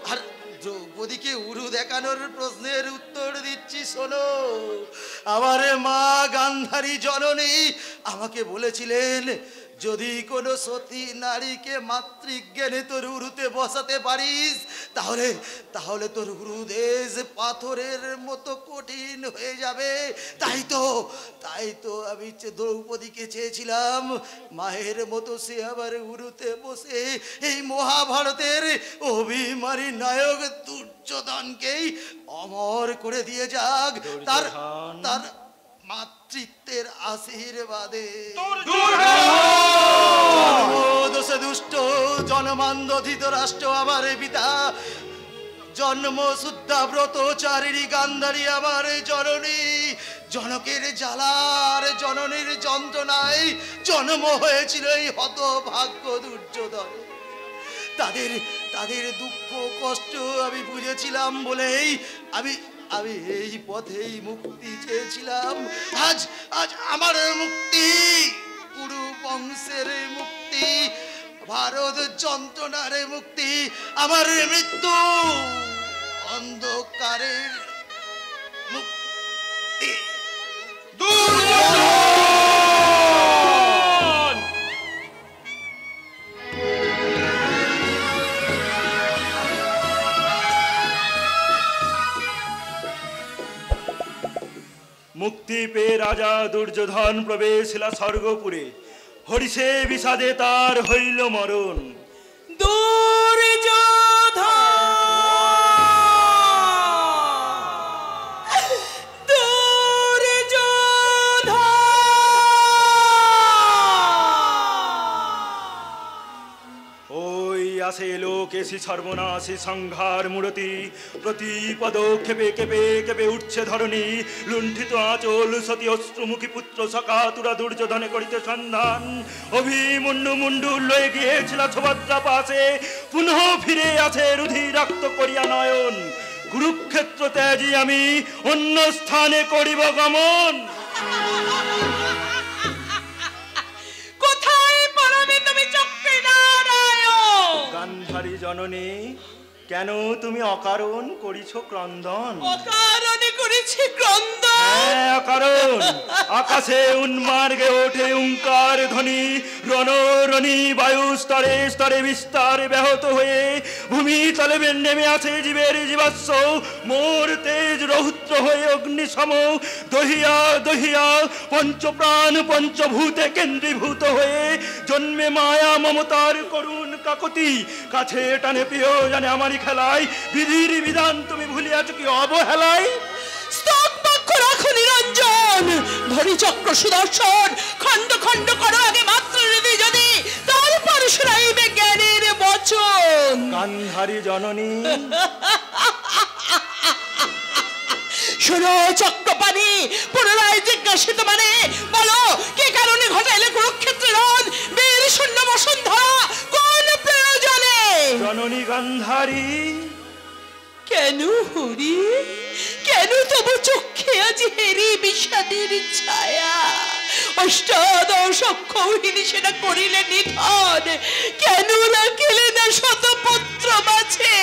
আর দ্রৌপদীকে উরু দেখানোর প্রশ্নের উত্তর দিচ্ছি, শোনো। আমার মা গান্ধারী জননী আমাকে বলেছিলেন, যদি কোনো সতী নারীকে মাতৃজ্ঞানে তোর উরুতে বসাতে পারিস তাহলে তোর উরুদেশ পাথরের মতো কঠিন হয়ে যাবে। তাই তো আমি দ্রৌপদীকে চেয়েছিলাম মায়ের মতো সে আবার উরুতে বসে এই মহাভারতের অভিমানী নায়ক দুর্যোধনকেই অমর করে দিয়ে যাক তার মাতৃত্বের আশীর্বাদে। দোষে দুষ্ট জনমান্দধিত রাষ্ট্র আমার পিতা, জন্ম শুদ্ধা ব্রতচারিণী গান্ধারী আমার জননী। জনকের জ্বালার জননীর যন্ত্রণায় জন্ম হয়েছিল এই হতভাগ্য দুর্যোধন। তাদের দুঃখ কষ্ট আমি বুঝেছিলাম বলেই আমি এই পথেই মুক্তি চেয়েছিলাম। আজ আমার মুক্তি, পুরো বংশের মুক্তি, ভারত যন্ত্রণার মুক্তি, আমার মৃত্যু অন্ধকারের মুক্তি। মুক্তি পেয়ে রাজা দুর্যোধন প্রবেশিলা স্বর্গপুরে। হরিষে বিষাদে তার হইল মরণ। আসে লোকেশি সর্বনাশী সংহার মূরতি। প্রতি পদক্ষেপে কেঁপে কেঁপে উঠছে ধরণী। লুণ্ঠিত আঁচল সতী অশ্রুমুখী পুত্র সকাতুরা দুর্যোধনে করিতে সন্ধান। অভিমন্যু মুন্ডু লয়ে গিয়েছিল সুভদ্রা পাশে। পুনঃ ফিরে আছে রুধিরাক্ত করিয়া নয়ন। কুরুক্ষেত্র ত্যাজি আমি অন্য স্থানে করিব গমন। গান্ধারী জননী, কেন তুমি অকারণ করিছ ক্রন্দন? অকারণে করেছি ক্রন্দন? হ্যাঁ, অকারণ। আকাশে উন্মার্গে ওঠে ওঙ্কার ধ্বনি। রণরণী বায়ু স্তরে স্তরে বিস্তারে ব্যাহত হয়ে ভূমি তলে নেমে আছে জীবের জীবাশ্ম। মোর তেজ রৌদ্র হয়ে অগ্নিসম দহিয়া দহিয়া পঞ্চপ্রাণ পঞ্চভূতে কেন্দ্রীভূত হয়ে জন্মে মায়া মমতার করুণ কাকতি। কাছে টানে প্রিয় জানে আমারই খেলায়। বিধির বিধান তুমি ভুলিয়াছ কি অবহেলায়? স্তব বাক্য রাখো নিরঞ্জন। ধরি চক্র সুদর্শন খণ্ড খণ্ড করো আগে মাত্র হৃদি যদি, তারপর শুনাইবে জ্ঞানের বচন। গান্ধারী জননী, শোনো চক্রপাণি, পুনরায় জিজ্ঞাসিত মানে বলো, কে কারণে ঘটাইলে কুরুক্ষেত্রের রণ? বীর শূন্য বসুন্ধরা কোন প্রয়োজনে? জননী গান্ধারী, কেন হরি, কেন তবু চোখে আজ হেরি বিষাদের ছায়া? অষ্টাদশ অক্ষৌহিনী সেটা করিলে নিধন, কেন রাখিলে না শতপুত্র মাঝে?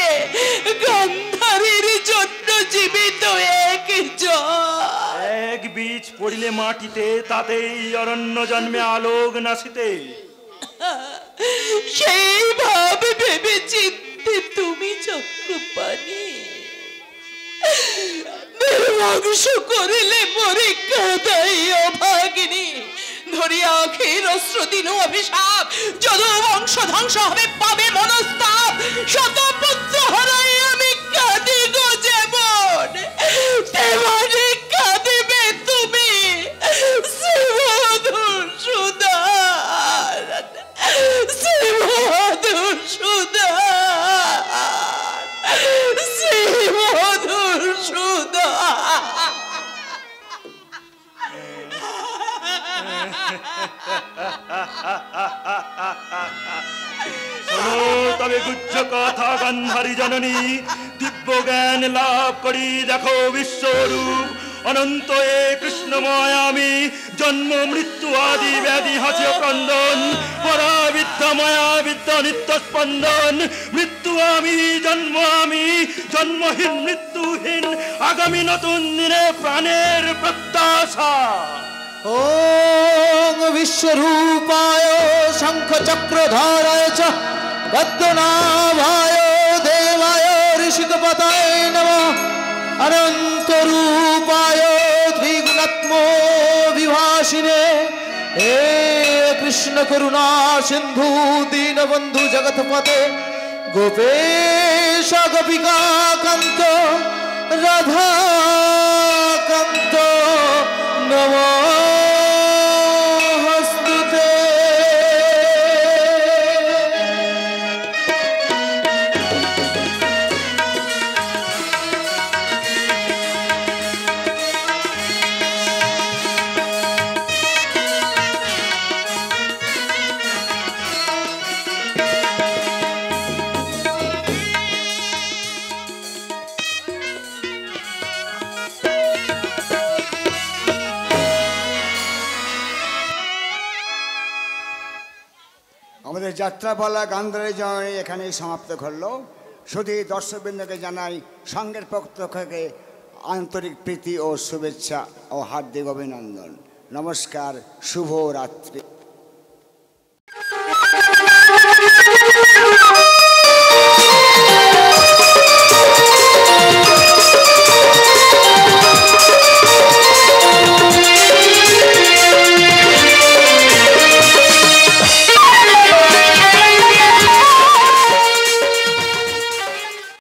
গান্ধারীর জন্য জীবিত এক বীজ পড়িলে মাটিতে, তাতেই অরণ্য জন্মে আলোক নাসিতে। সেই ভাব ভেবে চিনতে তুমি চক্রপাণি নির্বংশ করিলে মরে কাদাই অভাগিনী। ধরিয়া আখের অস্ত্র দিন অভিশাপ, যদ বংশ ধ্বংস হবে পাবে মনস্তাপ। শত পুত্র হারাই আমি কাঁদি গো যেমন, তেমনি কাঁদিবে তুমি শ্রীমধুসূদন, শ্রীমধুসূদন, শ্রীমধুসূদন। শোনো তবে গুজ্জ কথা গান্ধারী জননী, দিব্য জ্ঞান লাভ করি দেখো বিশ্বরূপ। অনন্ত এ কৃষ্ণময় আমি, জন্ম মৃত্যু আদি ব্যাধি হাসি ক্রন্দন। পরাবিদ্যা মায়া বিদ্যা নিত্য স্পন্দন। মৃত্যু আমি, জন্মহীন মৃত্যুহীন, আগামী নতুন দিনে প্রাণের প্রত্যাশা। ওং বিশ্বরূপায় শঙ্খ চক্রধারায় চ পদ্মনাভায় দেবায় ঋষিকপতায় নমঃ। অনন্ত রূপায় দ্বিগুণাত্মো বিভাসিনে, হে কৃষ্ণ করুণা সিন্ধু দীনবন্ধু জগৎপতে। গোপেশ গোপিকা কান্ত রাধা কান্ত নমস্তুতে। আমাদের যাত্রাপালা গান্ধারী জয়নী এখানেই সমাপ্ত করলো। শুধু দর্শকবৃন্দকে জানাই সঙ্গের পক্ষ থেকে আন্তরিক প্রীতি ও শুভেচ্ছা ও হার্দিক অভিনন্দন। নমস্কার, শুভ রাত্রি।